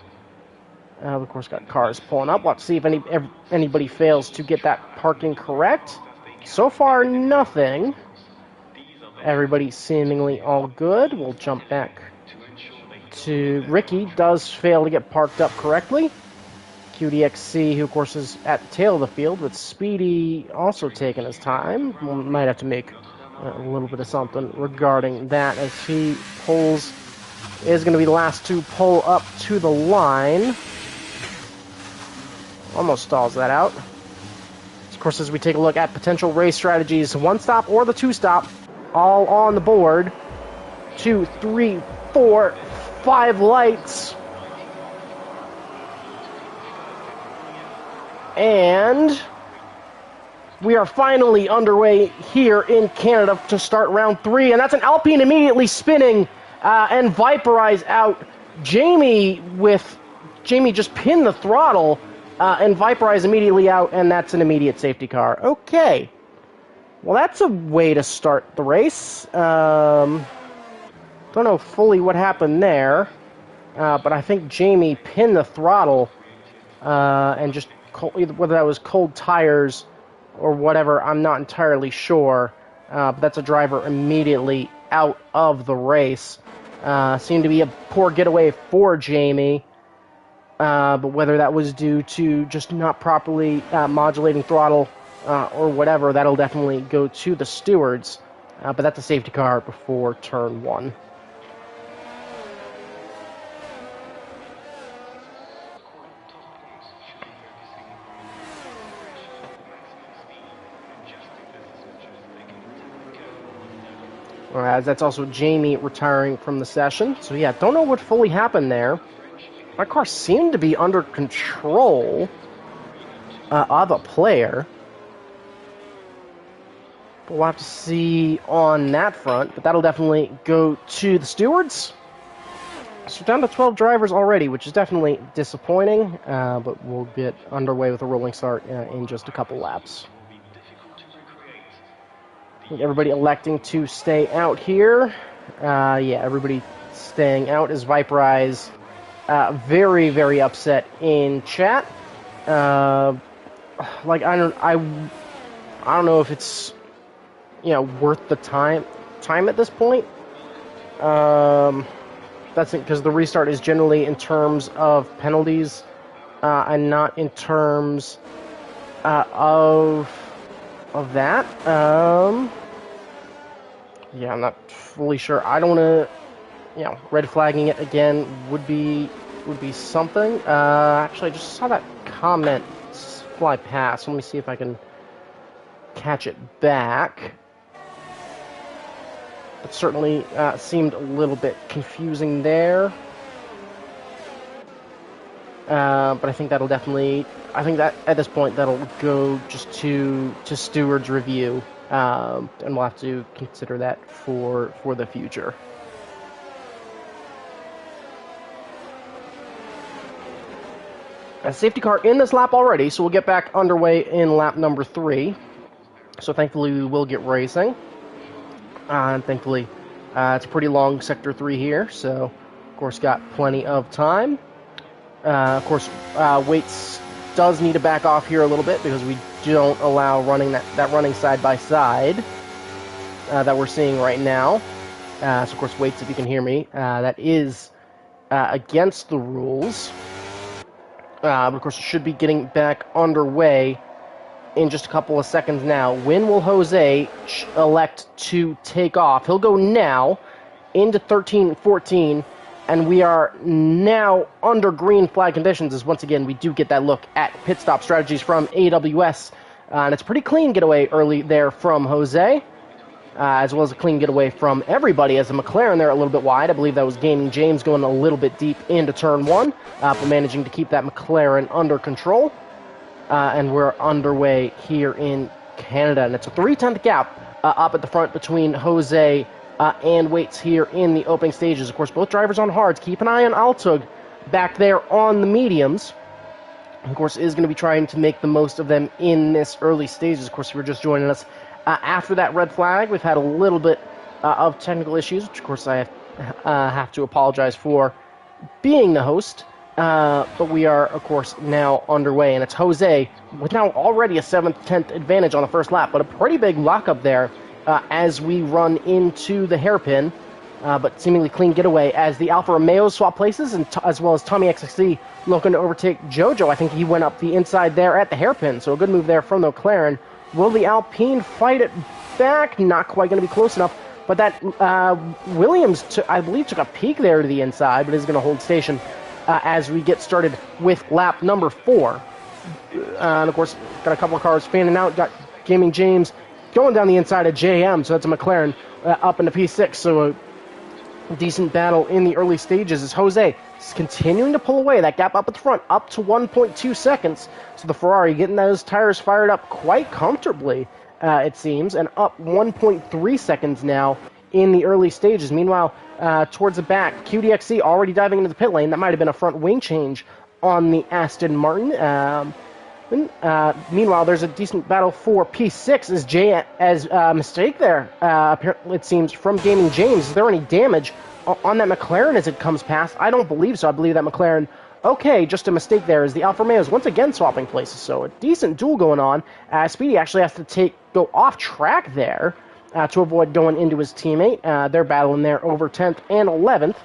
Of course, got cars pulling up. We'll have to see if anybody fails to get that parking correct. So far, nothing. Everybody seemingly all good. We'll jump back to Ricky. Does fail to get parked up correctly. QDXC, who of course is at the tail of the field, with Speedy also taking his time. We might have to make a little bit of something regarding that, as he is going to be the last to pull up to the line. Almost stalls that out. Of course, as we take a look at potential race strategies, one stop or the two stop, all on the board. 2, 3, 4, 5 lights. And we are finally underway here in Canada to start round 3. And that's an Alpine immediately spinning and Viperize out. Jamie just pinned the throttle and Viperize immediately out, and that's an immediate safety car. Okay. Well, that's a way to start the race. Don't know fully what happened there, but I think Jamie pinned the throttle and just whether that was cold tires or whatever, I'm not entirely sure. But that's a driver immediately out of the race. Seemed to be a poor getaway for Jamie. But whether that was due to just not properly modulating throttle or whatever, that'll definitely go to the stewards. but that's a safety car before turn 1. As that's also Jamie retiring from the session. So yeah, don't know what fully happened there. My car seemed to be under control of a player. But we'll have to see on that front. But that'll definitely go to the stewards. So down to 12 drivers already, which is definitely disappointing. But we'll get underway with a rolling start in just a couple laps. Everybody electing to stay out here. Yeah, everybody staying out as Viperize very, very upset in chat. Like I don't know if it's worth the time at this point. That's because the restart is generally in terms of penalties and not in terms of that. Yeah, I'm not fully sure. I don't want to, red flagging it again would be something. Actually, I just saw that comment fly past. Let me see if I can catch it back. It certainly seemed a little bit confusing there. But I think that'll definitely, that at this point that'll go just to Steward's review. And we'll have to consider that for the future. A safety car in this lap already, so we'll get back underway in lap number 3. So thankfully we will get racing. And thankfully it's a pretty long Sector 3 here, so of course got plenty of time. Of course, Waits does need to back off here a little bit because we don't allow running that running side by side that we're seeing right now. So of course, Waits, if you can hear me, that is against the rules. But of course, it should be getting back underway in just a couple of seconds now. When will Jose elect to take off? He'll go now into 13-14. And we are now under green flag conditions, as once again we do get that look at pit stop strategies from AWS. And it's a pretty clean getaway early there from Jose, as well as a clean getaway from everybody, as a McLaren there a little bit wide. I believe that was Gaming James going a little bit deep into turn 1, but managing to keep that McLaren under control. And we're underway here in Canada. And it's a 3-10th gap up at the front between Jose and Waits here in the opening stages. Of course, both drivers on hards. Keep an eye on Altug back there on the mediums. Of course, is going to be trying to make the most of them in this early stages. Of course, if you're just joining us after that red flag, we've had a little bit of technical issues, which of course I have to apologize for being the host. But we are, of course, now underway, and it's Jose with now already a 7th, 10th advantage on the first lap, but a pretty big lockup there. As we run into the hairpin, but seemingly clean getaway as the Alfa Romeos swap places, and as well as Tommy XXC looking to overtake Jojo. I think he went up the inside there at the hairpin, so a good move there from the McLaren. Will the Alpine fight it back? Not quite going to be close enough, but that Williams, I believe, took a peek there to the inside, but is going to hold station as we get started with lap number 4. And of course, got a couple of cars fanning out, got Gaming James going down the inside of JM, so that's a McLaren up into P6, so a decent battle in the early stages as Jose is continuing to pull away. That gap up at the front, up to 1.2 seconds, so the Ferrari getting those tires fired up quite comfortably, it seems, and up 1.3 seconds now in the early stages. Meanwhile, towards the back, QDXC already diving into the pit lane. That might have been a front wing change on the Aston Martin. Meanwhile, there's a decent battle for P6 as mistake there, apparently it seems, from Gaming James. Is there any damage on that McLaren as it comes past? I don't believe so. I believe that McLaren, okay, just a mistake there, as the Alfa Romeos once again swapping places. So a decent duel going on. Speedy actually has to go off track there to avoid going into his teammate. They're battling there over 10th and 11th.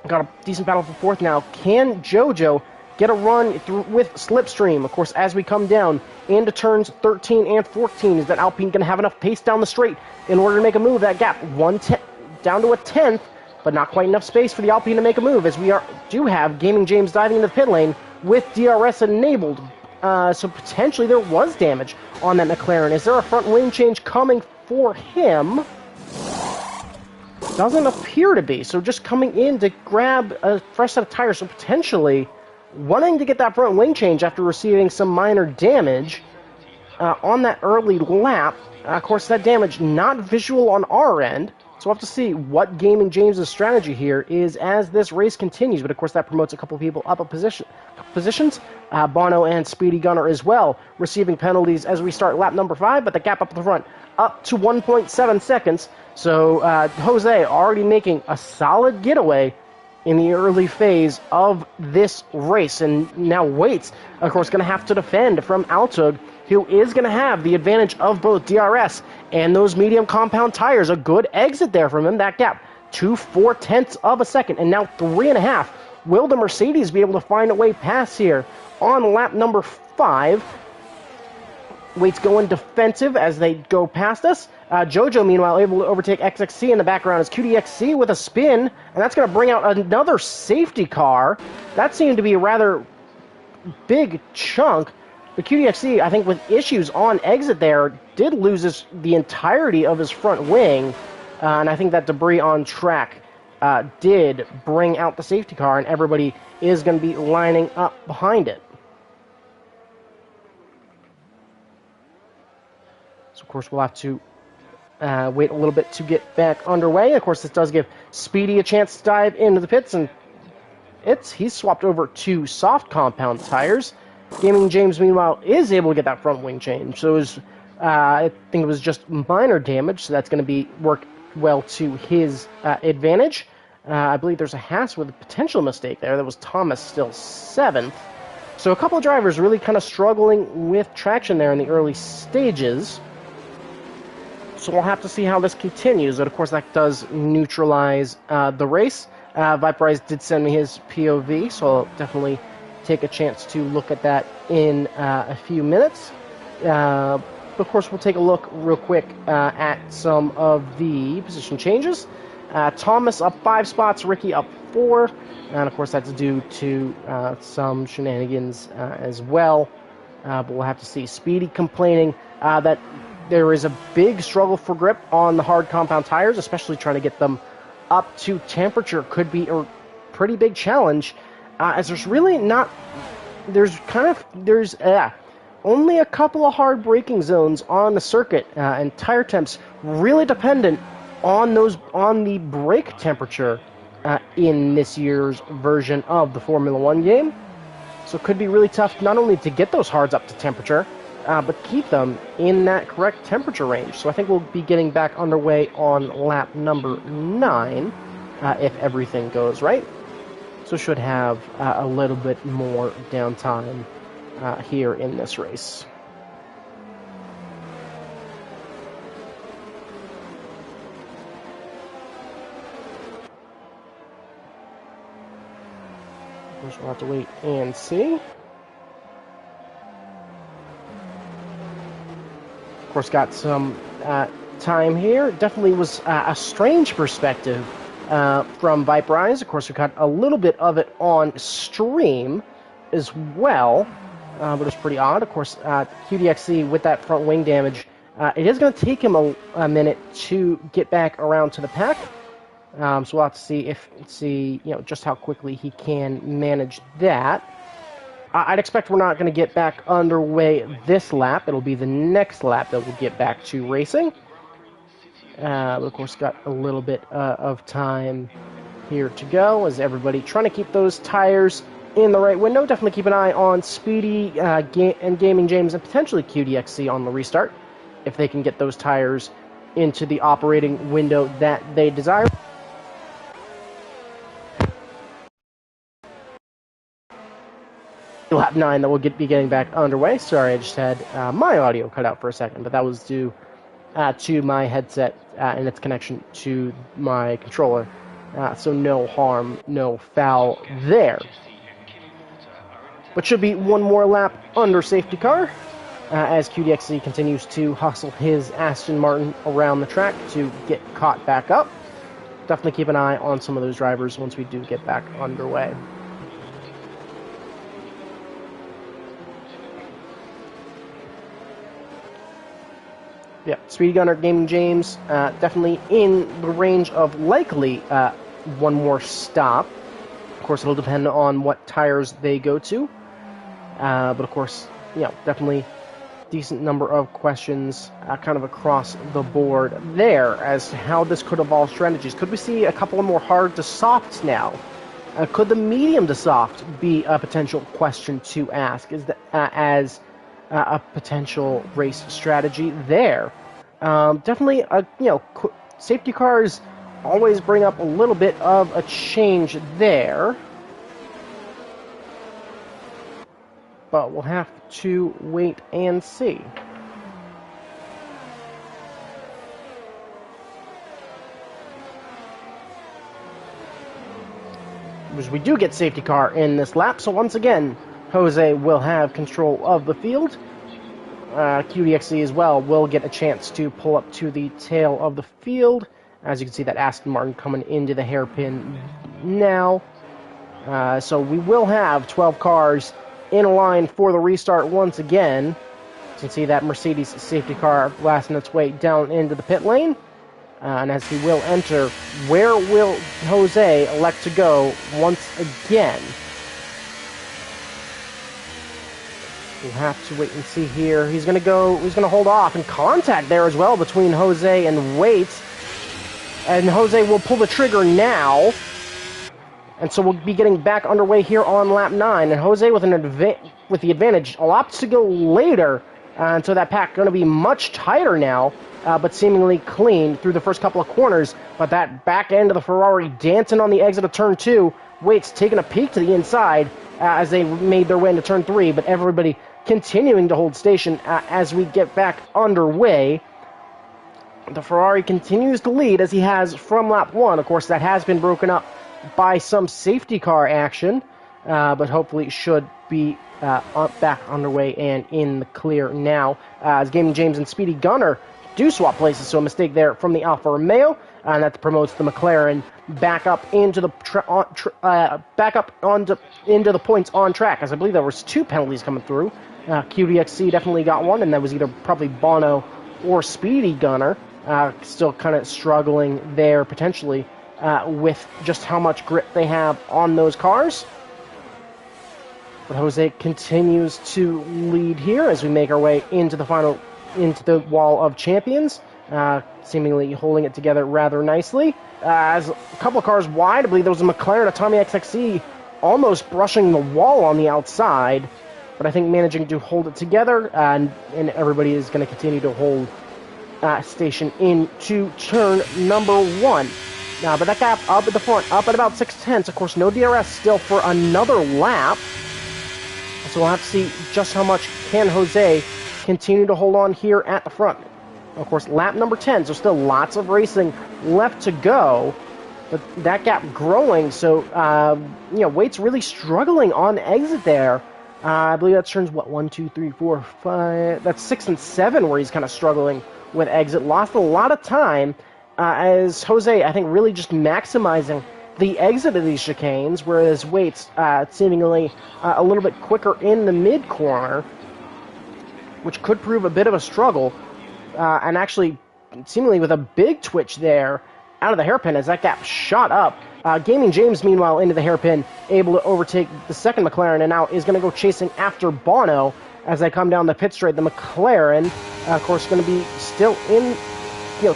Got a decent battle for 4th now. Can Jojo get a run through with Slipstream. Of course, as we come down into turns 13 and 14, is that Alpine going to have enough pace down the straight in order to make a move? That gap, down to a tenth, but not quite enough space for the Alpine to make a move, as we do have Gaming James diving into the pit lane with DRS enabled. So potentially there was damage on that McLaren. Is there a front wing change coming for him? Doesn't appear to be. So just coming in to grab a fresh set of tires. So potentially wanting to get that front wing change after receiving some minor damage on that early lap. Of course, that damage not visual on our end. So we'll have to see what Gaming James' strategy here is as this race continues. But of course, that promotes a couple people up a positions. Bono and Speedy Gunner as well, receiving penalties as we start lap number 5. But the gap up the front, up to 1.7 seconds. So Jose already making a solid getaway in the early phase of this race. And now Waits, of course, going to have to defend from Altug, who is going to have the advantage of both DRS and those medium compound tires. A good exit there from him. That gap, 2/4 of a second, and now 3.5. Will the Mercedes be able to find a way past here on lap number 5? Waits going defensive as they go past us. Jojo, meanwhile, able to overtake XXC in the background as QDXC with a spin, and that's going to bring out another safety car. That seemed to be a rather big chunk. The QDXC, I think, with issues on exit there, did lose the entirety of his front wing, and I think that debris on track did bring out the safety car, and everybody is going to be lining up behind it. So, of course, we'll have to wait a little bit to get back underway. Of course, this does give Speedy a chance to dive into the pits, and he's swapped over to soft compound tires. Gaming James, meanwhile, is able to get that front wing change. So I think it was just minor damage, so that's going to work well to his advantage. I believe there's a Haas with a potential mistake there. That was Thomas still 7th. So a couple of drivers really kind of struggling with traction there in the early stages. So we'll have to see how this continues. But of course, that does neutralize the race. Viperize did send me his POV, so I'll definitely take a chance to look at that in a few minutes. Of course, we'll take a look real quick at some of the position changes. Thomas up 5 spots, Ricky up 4, and of course that's due to some shenanigans as well. But we'll have to see. Speedy complaining that there is a big struggle for grip on the hard compound tires, especially trying to get them up to temperature could be a pretty big challenge. As there's really not, there's only a couple of hard braking zones on the circuit, and tire temps really dependent on the brake temperature in this year's version of the Formula One game. So it could be really tough not only to get those hards up to temperature, but keep them in that correct temperature range. So I think we'll be getting back underway on lap number 9 if everything goes right. So should have a little bit more downtime here in this race. Of course, we'll have to wait and see. Of course, got some time here. Definitely was a strange perspective from Viperize. Of course, we got a little bit of it on stream as well, but it's pretty odd. Of course, QDXC with that front wing damage, it is going to take him a minute to get back around to the pack. So we'll have to see just how quickly he can manage that. I'd expect we're not going to get back underway this lap. It'll be the next lap that we'll get back to racing. But of course, got a little bit of time here to go as everybody trying to keep those tires in the right window. Definitely keep an eye on Speedy and Gaming James and potentially QDXC on the restart if they can get those tires into the operating window that they desire. Lap 9 that we'll be getting back underway. Sorry, I just had my audio cut out for a second, but that was due to my headset and its connection to my controller. So no harm, no foul there. but should be one more lap under safety car as QDXC continues to hustle his Aston Martin around the track to get caught back up. Definitely keep an eye on some of those drivers once we do get back underway. Yeah, Speedy Gunner, Gaming James, definitely in the range of likely one more stop. Of course, it'll depend on what tires they go to. But of course, you know, definitely decent number of questions kind of across the board there as to how this could evolve strategies. Could we see a couple of more hard to softs now? Could the medium to soft be a potential question to ask as a potential race strategy there? Definitely, safety cars always bring up a little bit of a change there. But we'll have to wait and see. Because we do get safety car in this lap, so once again, Jose will have control of the field. QDXC as well will get a chance to pull up to the tail of the field. As you can see, that Aston Martin coming into the hairpin now. So we will have 12 cars in a line for the restart once again. You can see that Mercedes safety car blasting its way down into the pit lane. And as he will enter, where will Jose elect to go once again? We'll have to wait and see here. He's going to hold off, and contact there as well between Jose and Waits. And Jose will pull the trigger now. And so we'll be getting back underway here on lap 9. And Jose with the advantage opts to go later. And so that pack going to be much tighter now, but seemingly clean through the first couple of corners. But that back end of the Ferrari dancing on the exit of turn 2. Waits taking a peek to the inside as they made their way into turn 3. But everybody continuing to hold station as we get back underway. The Ferrari continues to lead as he has from lap 1. Of course, that has been broken up by some safety car action, but hopefully should be back underway and in the clear now. As Gaming James and Speedy Gunner do swap places, so a mistake there from the Alfa Romeo, and that promotes the McLaren back up into the into the points on track. As I believe there was 2 penalties coming through. QDXC definitely got one, and that was either probably Bono or Speedy Gunner. Still kind of struggling there potentially with just how much grip they have on those cars. But Jose continues to lead here as we make our way into the wall of champions, seemingly holding it together rather nicely. As a couple of cars wide, I believe there was a McLaren, a Tommy XXE, almost brushing the wall on the outside, but I think managing to hold it together, and everybody is going to continue to hold station into turn number 1. But that gap up at the front, up at about 6/10. Of course, no DRS still for another lap. So we'll have to see just how much can Jose continue to hold on here at the front. Of course, lap number 10, so still lots of racing left to go. But that gap growing, so, Waits really struggling on exit there. I believe that's turns, 1, 2, 3, 4, 5... That's 6 and 7 where he's kind of struggling with exit. Lost a lot of time. As Jose, I think, really just maximizing the exit of these chicanes, whereas Waits seemingly a little bit quicker in the mid-corner, which could prove a bit of a struggle, and actually seemingly with a big twitch there out of the hairpin as that gap shot up. Gaming James, meanwhile, into the hairpin, able to overtake the second McLaren, and now is going to go chasing after Bono as they come down the pit straight. The McLaren, of course, going to be still in...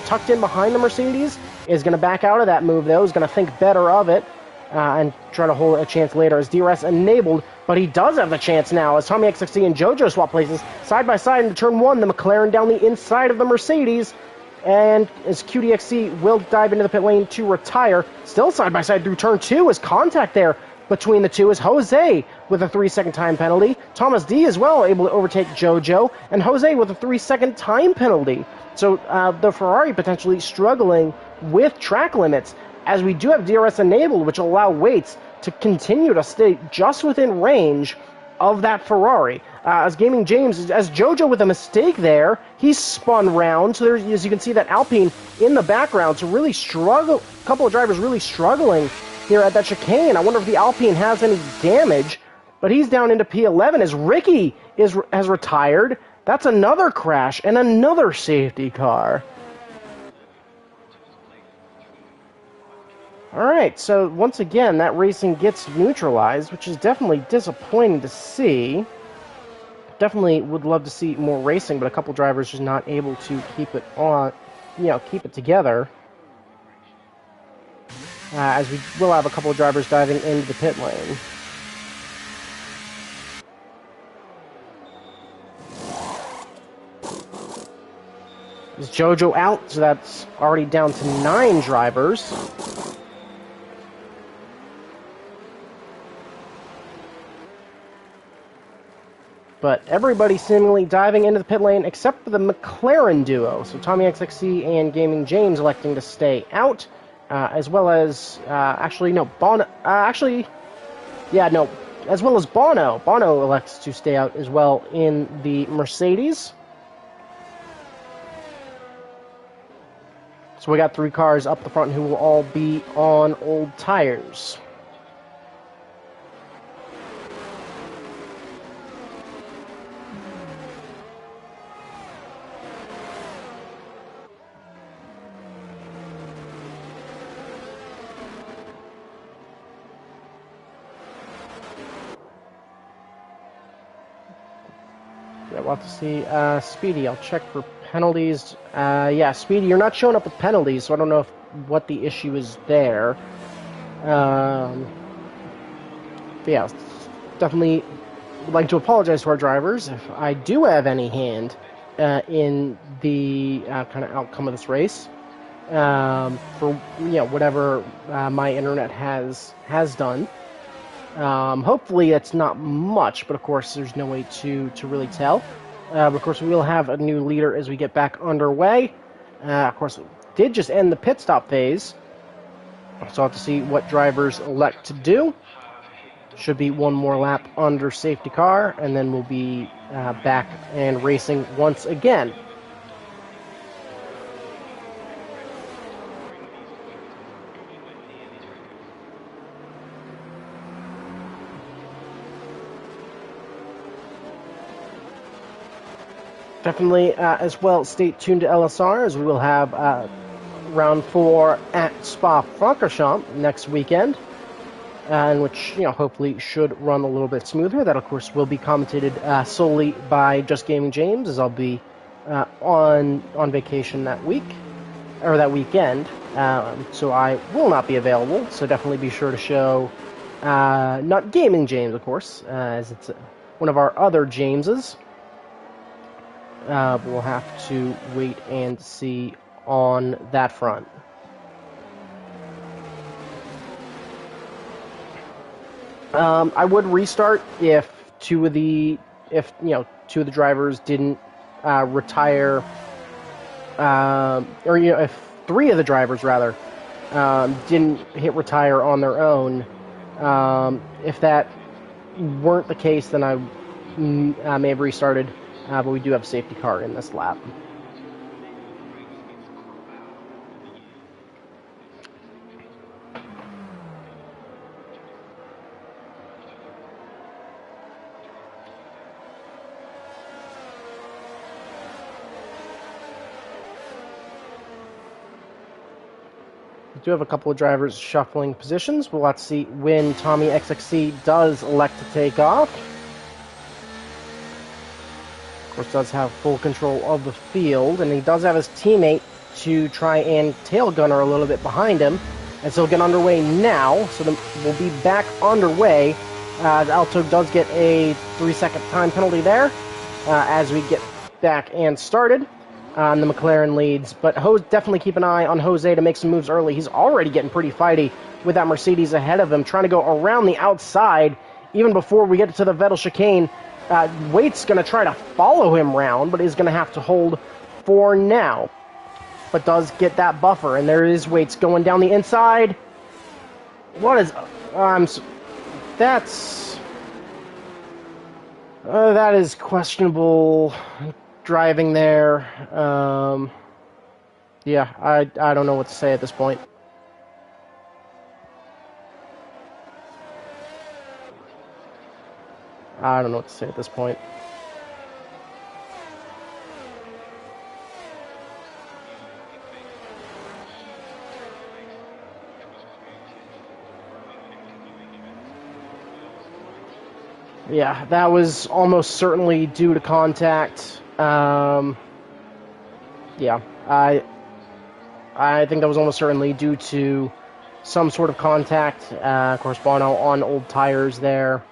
tucked in behind the Mercedes, is going to back out of that move, though. Is going to think better of it and try to hold a chance later as DRS enabled. But he does have the chance now as Tommy XXC and JoJo swap places side by side into turn 1. The McLaren down the inside of the Mercedes. And as QDXC will dive into the pit lane to retire. Still side by side through turn 2 as contact there between the two is Jose with a 3-second time penalty. Thomas D as well able to overtake JoJo. And Jose with a 3-second time penalty. So the Ferrari potentially struggling with track limits as we do have DRS enabled, which will allow Waits to continue to stay just within range of that Ferrari. As Gaming James, as Jojo with a mistake there, he's spun round. So there's, as you can see, that Alpine in the background. So really struggle, a couple of drivers really struggling here at that chicane. I wonder if the Alpine has any damage, but he's down into P11 as Ricky has retired. That's another crash and another safety car. Alright, so once again, that racing gets neutralized, which is definitely disappointing to see. Definitely would love to see more racing, but a couple drivers just not able to keep it on, keep it together. As we will have a couple of drivers diving into the pit lane. Is Jojo out, so that's already down to 9 drivers. But everybody seemingly diving into the pit lane except for the McLaren duo. So Tommy XXC and Gaming James electing to stay out, as well as as well as Bono. Bono elects to stay out as well in the Mercedes. So we got 3 cars up the front who will all be on old tires. Yeah, we'll have to see. Speedy, I'll check for penalties. Yeah, Speedy, you're not showing up with penalties, so I don't know what the issue is there. But yeah, definitely would like to apologize to our drivers if I do have any hand in the kind of outcome of this race. For whatever my internet has done. Hopefully it's not much, but of course there's no way to really tell. Of course we will have a new leader as we get back underway. Of course it did just end the pit stop phase, so I'll have to see what drivers elect to do. Should be one more lap under safety car, and then we'll be back and racing once again. Definitely, as well, stay tuned to LSR, as we will have round 4 at Spa-Francorchamps next weekend, in which, hopefully should run a little bit smoother. That, of course, will be commentated solely by Just Gaming James, as I'll be on vacation that week, or that weekend, so I will not be available, so definitely be sure to show, not Gaming James, of course, as it's one of our other Jameses. We'll have to wait and see on that front. I would restart if two of the drivers didn't retire, or if 3 of the drivers rather didn't hit retire on their own. If that weren't the case, then I may have restarted. But we do have a safety car in this lap. We do have a couple of drivers shuffling positions. We'll have to see when Tommy XXC does elect to take off. Of course, does have full control of the field, and he does have his teammate to try and tail gunner a little bit behind him, and so he'll get underway now. So then we'll be back underway. Alto does get a 3-second time penalty there as we get back and started. The McLaren leads, but definitely keep an eye on Jose to make some moves early. He's already getting pretty fighty with that Mercedes ahead of him, trying to go around the outside even before we get to the Vettel chicane. Wait's going to try to follow him round, but he's going to have to hold for now. But does get that buffer, and there is Wait's going down the inside. What is... that's... That is questionable driving there. Yeah, I don't know what to say at this point. I don't know what to say at this point. Yeah, that was almost certainly due to contact. Yeah, I think that was almost certainly due to some sort of contact. Of course, Bono on old tires there.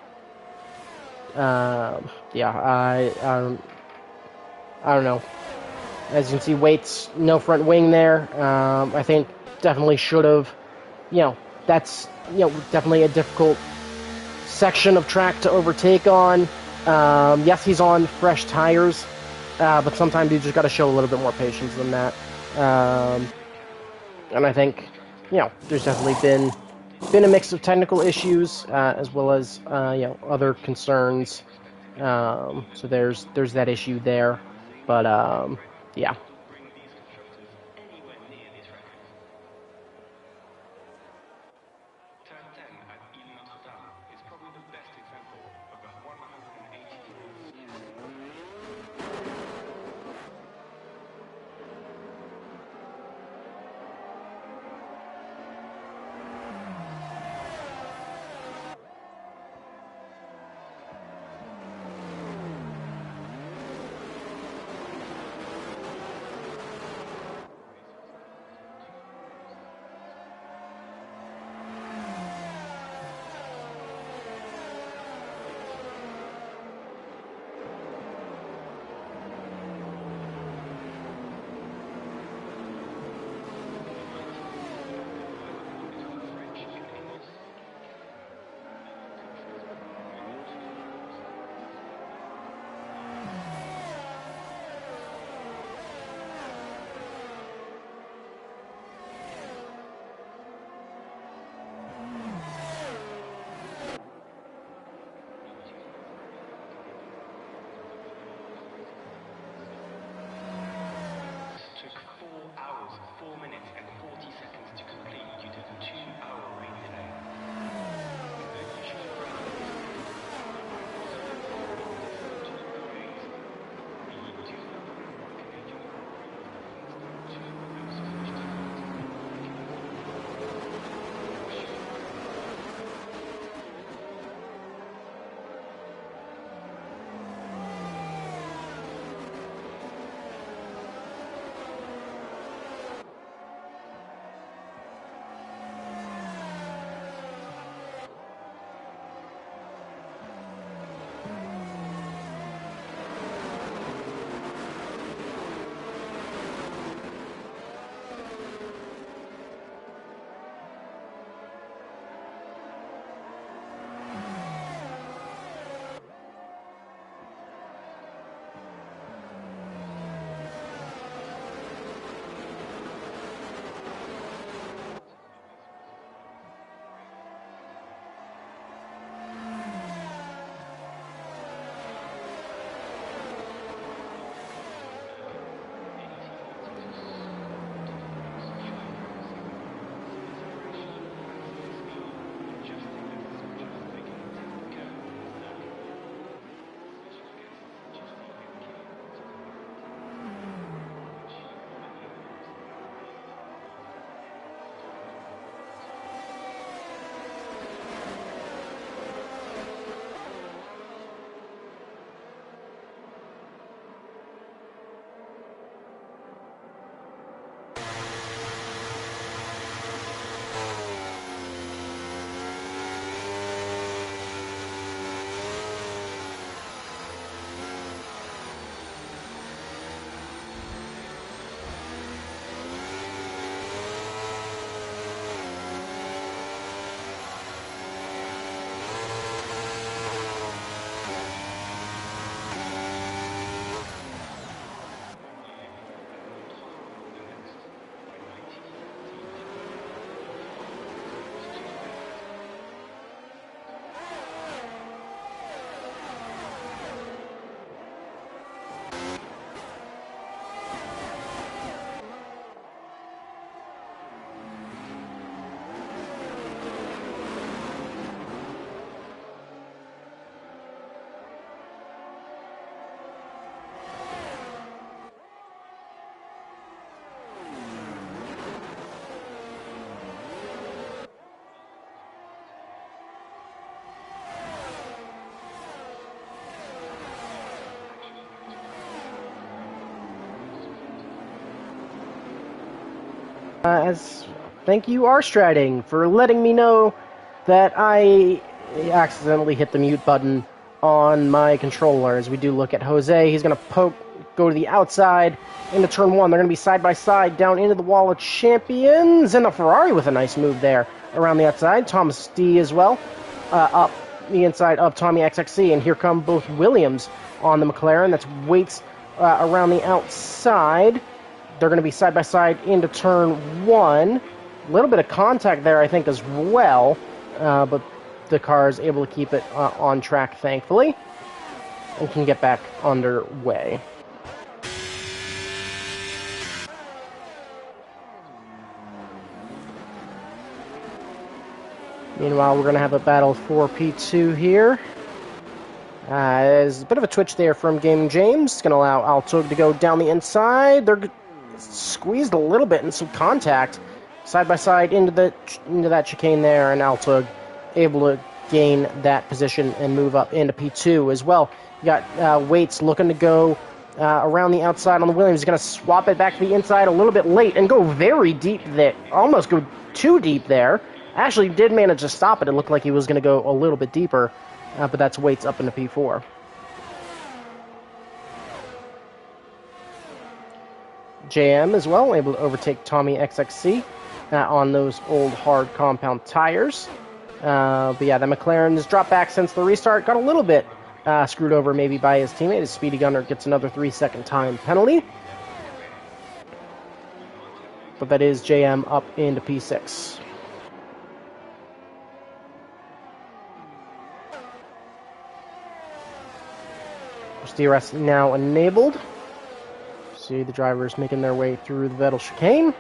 Yeah, I don't know. As you can see, Waits no front wing there. I think definitely should have. That's definitely a difficult section of track to overtake on. Yes, he's on fresh tires, but sometimes you just got to show a little bit more patience than that. And I think, there's definitely been a mix of technical issues as well as other concerns. So there's that issue there, but yeah. As thank you, R-Striding, for letting me know that I accidentally hit the mute button on my controller. As we do look at Jose, he's going to go to the outside into turn one. They're going to be side by side down into the wall of champions, and the Ferrari with a nice move there around the outside. Thomas D as well, up the inside of Tommy XXC, and here come both Williams on the McLaren. That's Waits around the outside. They're going to be side by side into turn one. A little bit of contact there, I think, as well, but the car is able to keep it on track, thankfully, and can get back underway. Meanwhile, we're going to have a battle for P2 here. There's a bit of a twitch there from Gaming James. It's going to allow Altug to go down the inside. They're squeezed a little bit and some contact side by side into that chicane there, and Altug able to gain that position and move up into P2 as well. You got Waits looking to go around the outside on the Williams. He's going to swap it back to the inside a little bit late and go very deep there, almost go too deep there. Actually did manage to stop it. It looked like he was going to go a little bit deeper, but that's Waits up into P4. JM as well, able to overtake Tommy XXC on those old hard compound tires. But yeah, the McLaren has dropped back since the restart. Got a little bit screwed over maybe by his teammate. His Speedy Gunner gets another 3-second time penalty. But that is JM up into P6. DRS now enabled. See the drivers making their way through the Vettel chicane.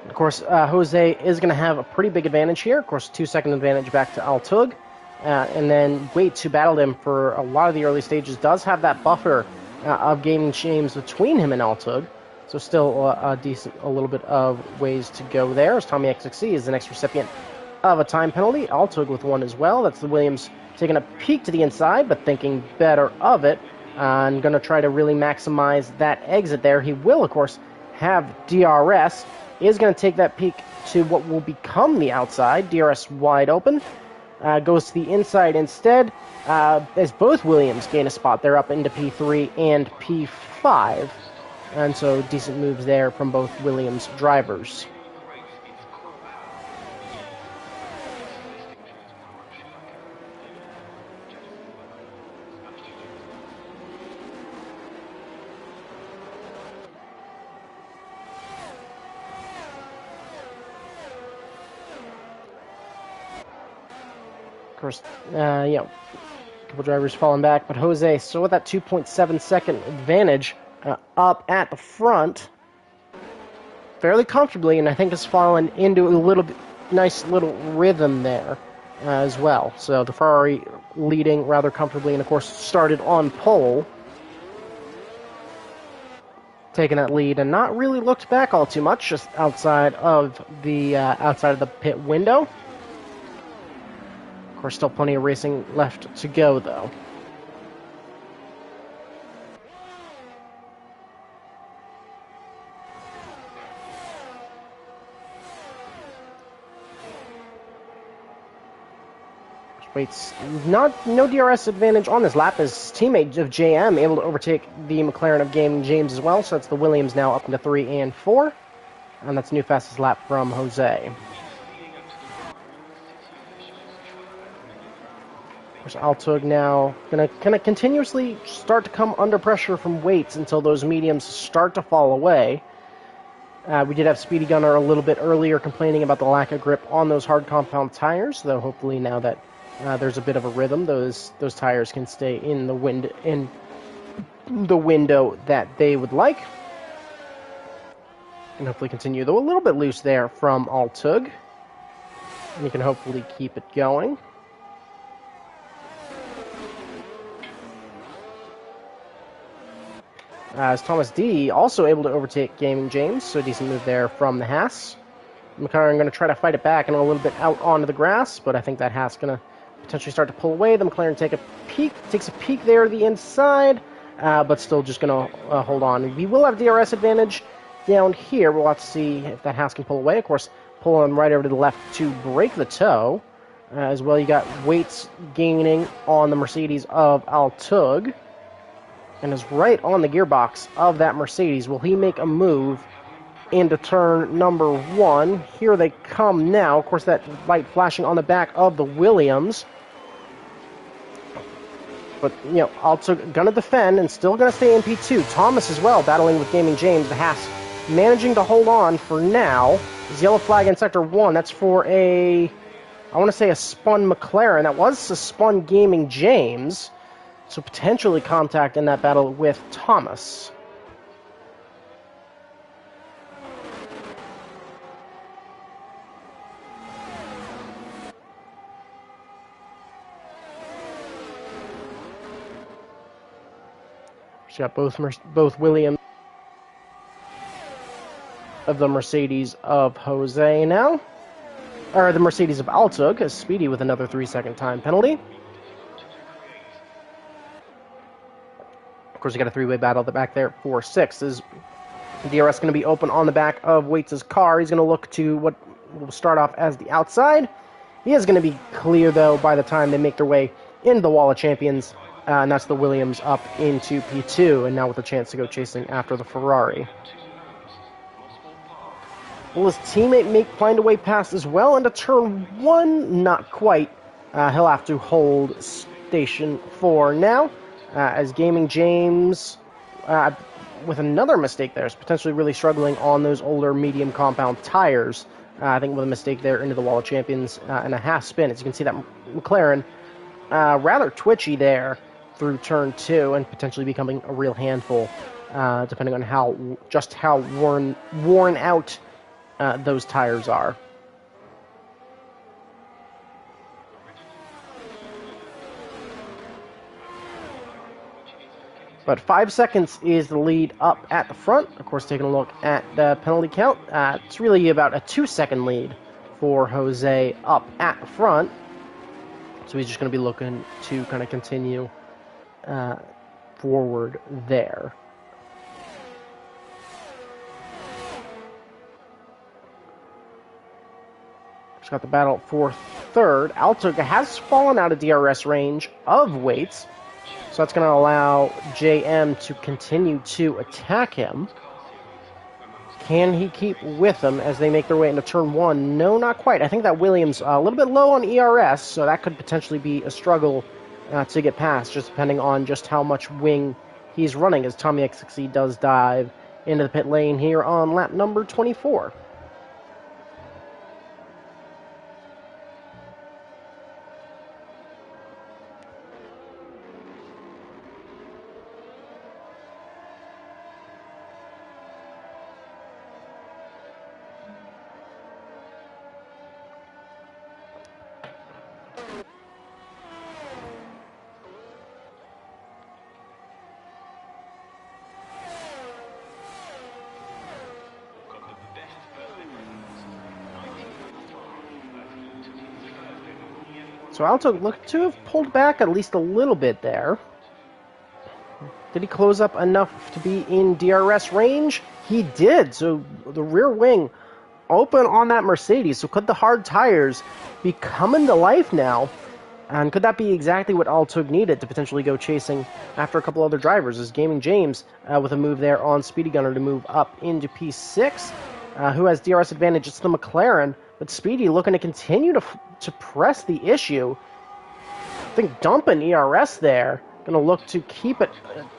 Of course, Jose is going to have a pretty big advantage here. Of course, 2-second advantage back to Altug. And then Waits, who battled him for a lot of the early stages, does have that buffer of Gaming James between him and Altug. So still a little bit of ways to go there, as Tommy XXC is the next recipient of a time penalty. Altug with one as well. That's the Williams taking a peek to the inside, but thinking better of it. And going to try to really maximize that exit there. He will, of course, have DRS. Is going to take that peek to what will become the outside. DRS wide open. Goes to the inside instead. As both Williams gain a spot, they're up into P3 and P5. And so decent moves there from both Williams drivers. Of course, a couple drivers falling back, but Jose still with that 2.7-second advantage up at the front fairly comfortably, and I think has fallen into a nice little rhythm there as well. So the Ferrari leading rather comfortably, and of course started on pole, taking that lead and not really looked back all too much, just outside of the pit window. Of course, still plenty of racing left to go, though. Waits, no DRS advantage on this lap, as teammate of JM able to overtake the McLaren of Gaming James as well, so that's the Williams now up into 3 and 4, and that's new fastest lap from Jose. Altug now going to continuously start to come under pressure from Waits until those mediums start to fall away. We did have Speedy Gunner a little bit earlier complaining about the lack of grip on those hard compound tires, though hopefully now that there's a bit of a rhythm, those tires can stay in the window that they would like. And hopefully continue, though a little bit loose there from Altug. And you can hopefully keep it going. As Thomas D also able to overtake Gaming James, so a decent move there from the Haas. McLaren going to try to fight it back and a little bit out onto the grass, but I think that Haas going to potentially start to pull away. The McLaren takes a peek there to the inside. but still just going to hold on. We will have DRS advantage down here. We'll have to see if that Haas can pull away. Of course, pulling right over to the left to break the toe. As well, you got weights gaining on the Mercedes of Altug. And is right on the gearbox of that Mercedes. Will he make a move into turn number 1? Here they come now. Of course, that light flashing on the back of the Williams. But, Altug going to defend and still going to stay in P2. Thomas as well, battling with Gaming James. The Haas managing to hold on for now. There's yellow flag in Sector 1. That's for I want to say a spun McLaren. That was a spun Gaming James. So potentially contact in that battle with Thomas. She's got both Williams of the Mercedes of Jose now. Or the Mercedes of Altug is Speedy with another 3-second time penalty. Of course, you got a 3-way battle at the back there for 6. Is DRS going to be open on the back of Waits' car? He's going to look to what will start off as the outside. He is going to be clear, though, by the time they make their way into the Wall of Champions. And that's the Williams up into P2, and now with a chance to go chasing after the Ferrari. Will his teammate find a way past as well into turn 1? Not quite. He'll have to hold station 4 now. As Gaming James, with another mistake there, is potentially really struggling on those older medium compound tires. I think with a mistake there into the Wall of Champions and a half spin. As you can see, that McLaren rather twitchy there through turn 2 and potentially becoming a real handful, depending on how worn out those tires are. But 5 seconds is the lead up at the front. Of course, taking a look at the penalty count, it's really about a 2-second lead for Jose up at the front. So he's just going to be looking to kind of continue forward there. Just got the battle for third. Altug has fallen out of DRS range of Waits. So that's going to allow JM to continue to attack him. Can he keep with them as they make their way into turn 1? No, not quite. I think that Williams a little bit low on ERS, so that could potentially be a struggle to get past, just depending on just how much wing he's running, as Tommy XXE does dive into the pit lane here on lap number 24. So Altug looked to have pulled back at least a little bit there. Did he close up enough to be in DRS range? He did. So the rear wing open on that Mercedes. So could the hard tires be coming to life now? And could that be exactly what Altug needed to potentially go chasing after a couple other drivers? Is Gaming James with a move there on Speedy Gunner to move up into P6. Who has DRS advantage? It's the McLaren. But Speedy looking to continue to press the issue. I think dumping ERS there. Going to look to keep it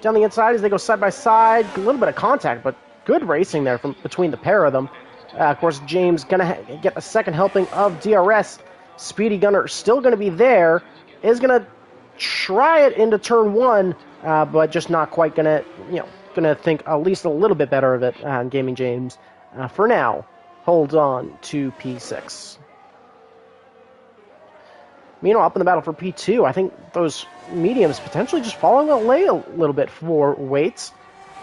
down the inside as they go side by side. A little bit of contact, but good racing there from between the pair of them. Of course, James going to get a second helping of DRS. Speedy Gunner still going to be there. Is going to try it into turn 1, but just not quite going to, going to think at least a little bit better of it. Gaming James, for now, holds on to P6. Meanwhile, up in the battle for P2, I think those mediums potentially just falling away a little bit for Waits,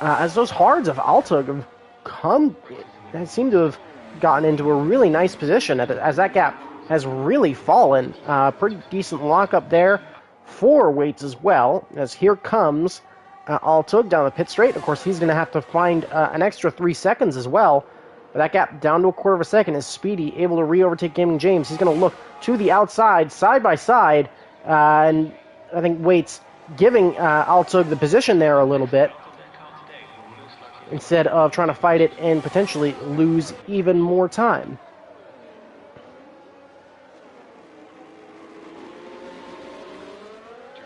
as those hards of Altug have seem to have gotten into a really nice position as that gap has really fallen. Pretty decent lockup there for Waits as well, as here comes Altug down the pit straight. Of course, he's going to have to find an extra 3 seconds as well. But that gap down to a quarter of a second is Speedy able to re-overtake Gaming James. He's going to look to the outside, side by side, and I think Waits giving Altug the position there a little bit instead of trying to fight it and potentially lose even more time.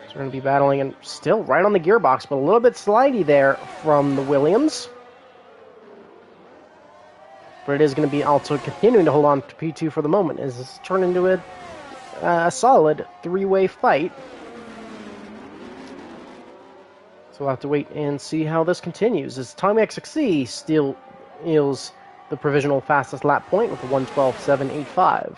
So we're going to be battling and still right on the gearbox, but a little bit slidey there from the Williams. But it is going to be Altug continuing to hold on to P2 for the moment as this turns into a solid three-way fight. So we'll have to wait and see how this continues as Tommy XXC still is the provisional fastest lap point with a 1:12.785.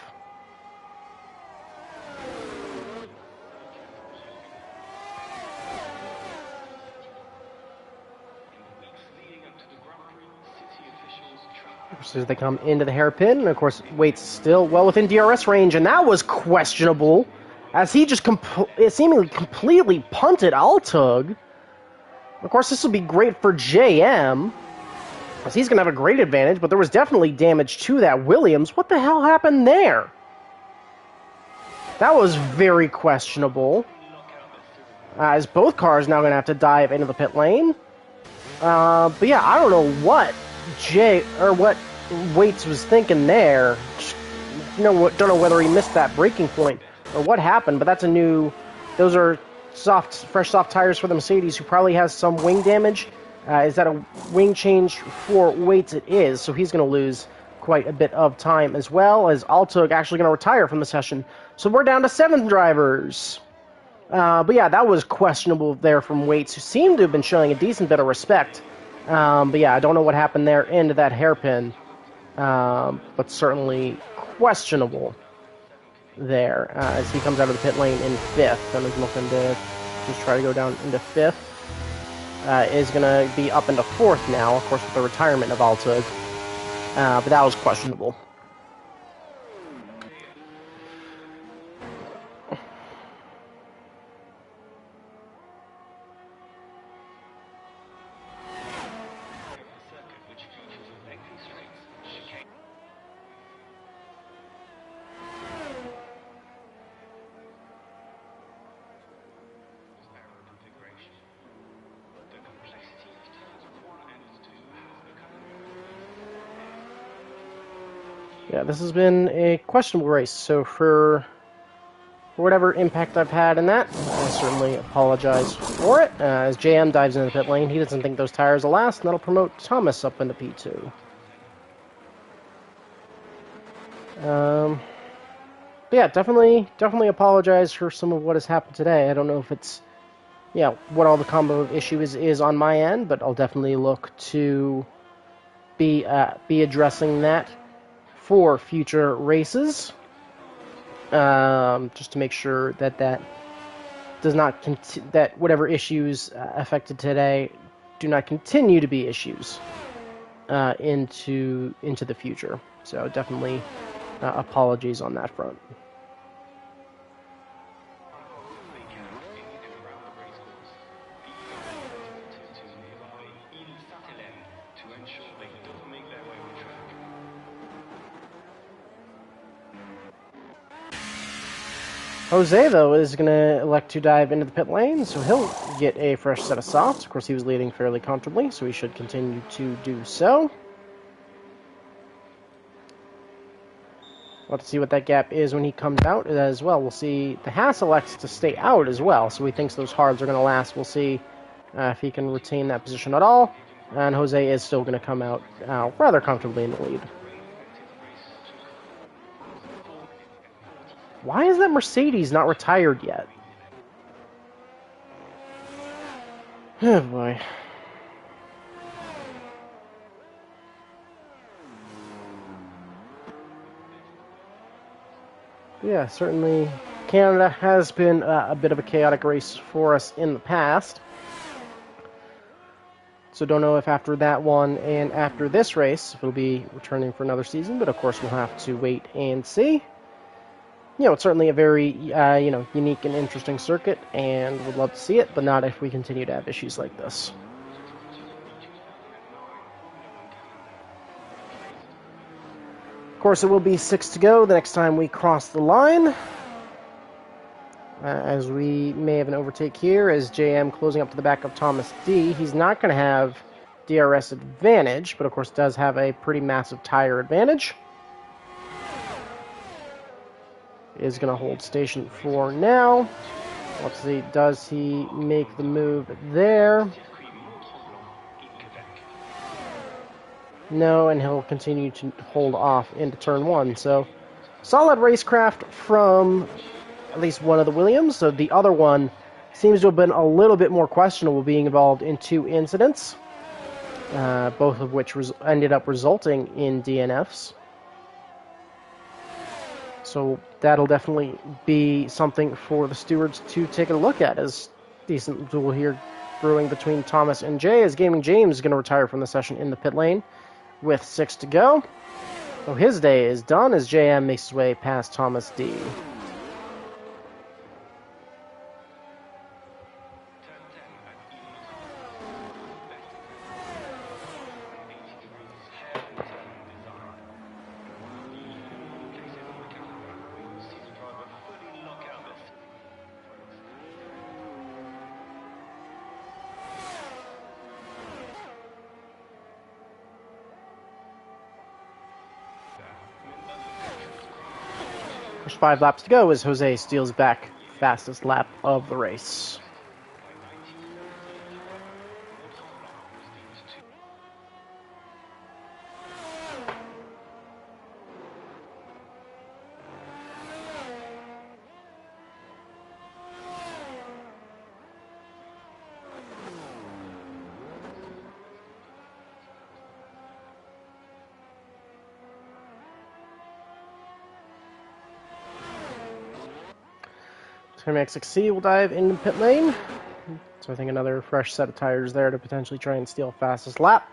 As they come into the hairpin, and of course, Waits still well within DRS range, and that was questionable, as he just seemingly completely punted Altug. Of course, this will be great for JM, as he's going to have a great advantage, but there was definitely damage to that Williams. What the hell happened there? That was very questionable, as both cars now going to have to dive into the pit lane. But yeah, I don't know what Waits was thinking there. Don't know whether he missed that braking point or what happened, but that's those are fresh soft tires for the Mercedes, who probably has some wing damage. Is that a wing change for Waits? It is, so he's going to lose quite a bit of time, as well as Altug actually going to retire from the session. So we're down to 7 drivers. But yeah, that was questionable there from Waits, who seemed to have been showing a decent bit of respect. But yeah, I don't know what happened there into that hairpin. But certainly questionable there as he comes out of the pit lane in 5th and is looking to just try to go down into 5th. Is going to be up into 4th now, of course, with the retirement of Altug. But that was questionable. Yeah, this has been a questionable race, so for whatever impact I've had in that, I certainly apologize for it. As JM dives into the pit lane, he doesn't think those tires will last, and that'll promote Thomas up into P2. But yeah, definitely apologize for some of what has happened today. I don't know if it's, what all the combo of issues is on my end, but I'll definitely look to be addressing that for future races, just to make sure that does not that whatever issues affected today do not continue to be issues into the future. So definitely apologies on that front. Jose, though, is going to elect to dive into the pit lane, so he'll get a fresh set of softs. Of course, he was leading fairly comfortably, so he should continue to do so. We'll have to see what that gap is when he comes out as well. We'll see. The Haas elects to stay out as well, so he thinks those hards are going to last. We'll see if he can retain that position at all. And Jose is still going to come out rather comfortably in the lead. Why is that Mercedes not retired yet? Oh boy. Yeah, certainly Canada has been a bit of a chaotic race for us in the past. So don't know if after that one and after this race, if it'll be returning for another season, but of course we'll have to wait and see. it's certainly a very, unique and interesting circuit, and would love to see it, but not if we continue to have issues like this. Of course, it will be 6 to go the next time we cross the line. As we may have an overtake here, as JM closing up to the back of Thomas D. He's not going to have DRS advantage, but of course does have a pretty massive tire advantage. Is going to hold station 4 now. Let's see, does he make the move there? No, and he'll continue to hold off into turn 1. So, solid racecraft from at least one of the Williams. So the other one seems to have been a little bit more questionable, being involved in 2 incidents, both of which ended up resulting in DNFs. So that'll definitely be something for the stewards to take a look at, as decent duel here brewing between Thomas and Jay, as Gaming James is going to retire from the session in the pit lane with 6 to go. So his day is done as JM makes his way past Thomas D. There's 5 laps to go as Jose steals back fastest lap of the race. XC will dive into pit lane. So I think another fresh set of tires there to potentially try and steal fastest lap.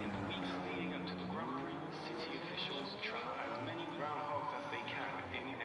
In the weeks leading up to the Grand Prix, city officials trap as many groundhogs as they can in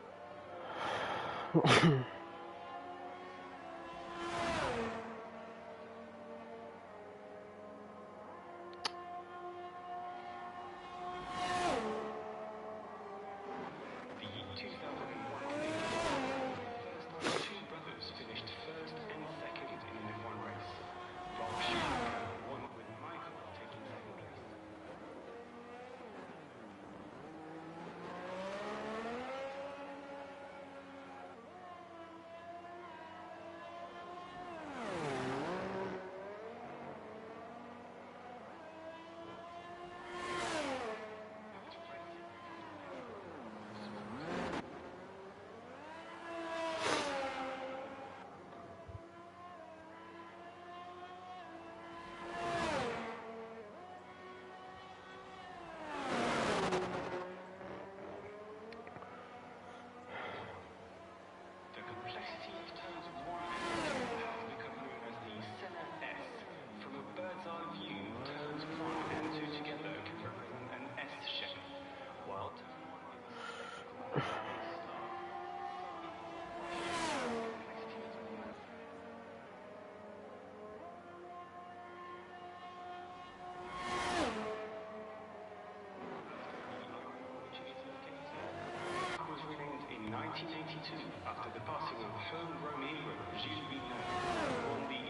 after the passing of homegrown hero Gilles Villeneuve won the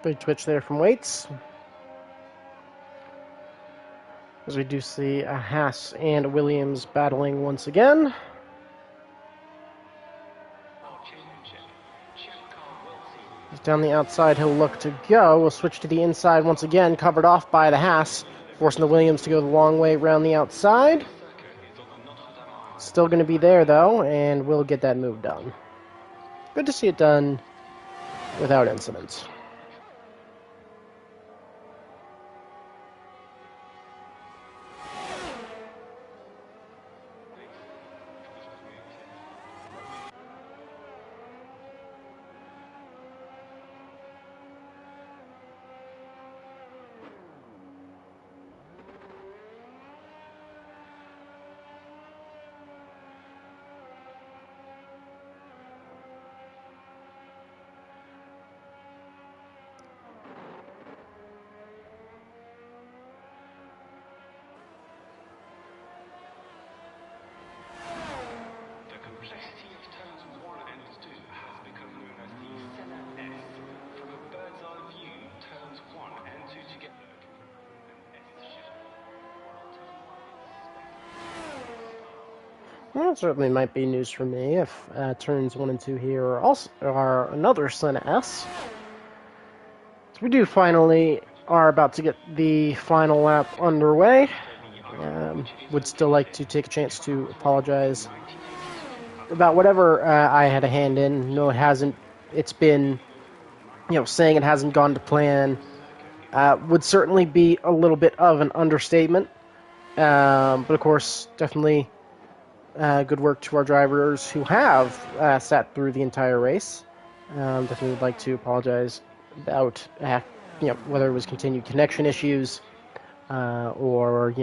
Big twitch there from Waits. As we do see Haas and Williams battling once again. He's down the outside, he'll look to go. We'll switch to the inside once again, covered off by the Haas, forcing the Williams to go the long way around the outside. Still going to be there, though, and we'll get that move done. Good to see it done without incident. Well, it certainly might be news for me if turns 1 and 2 here are another Senna S. So we do finally are about to get the final lap underway. Would still like to take a chance to apologize about whatever I had a hand in. No, it hasn't. It's been, saying it hasn't gone to plan would certainly be a little bit of an understatement. But of course, definitely good work to our drivers who have sat through the entire race. Definitely would like to apologize about whether it was continued connection issues or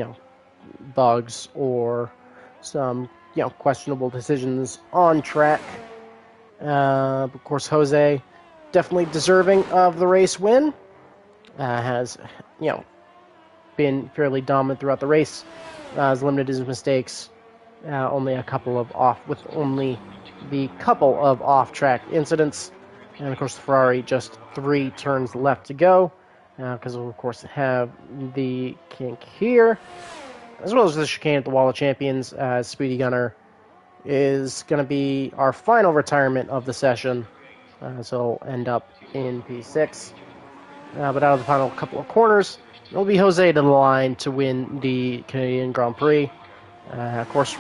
bugs or some questionable decisions on track. Of course, Jose definitely deserving of the race win. Has been fairly dominant throughout the race. Has limited his mistakes. Only the couple of off-track incidents. And of course, the Ferrari just 3 turns left to go, because we'll of course have the kink here, as well as the chicane at the Wall of Champions. Speedy Gunner is going to be our final retirement of the session, so he'll end up in P6. But out of the final couple of corners, it'll be Jose to the line to win the Canadian Grand Prix. Of course,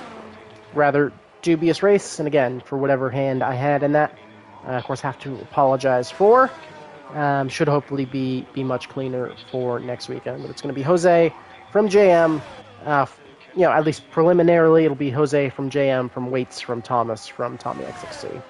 rather dubious race, and again, for whatever hand I had in that, of course, have to apologize for. Should hopefully be much cleaner for next weekend. But it's going to be Jose from JM. At least preliminarily, it'll be Jose from JM, from Waits, from Thomas, from Tommy XXC.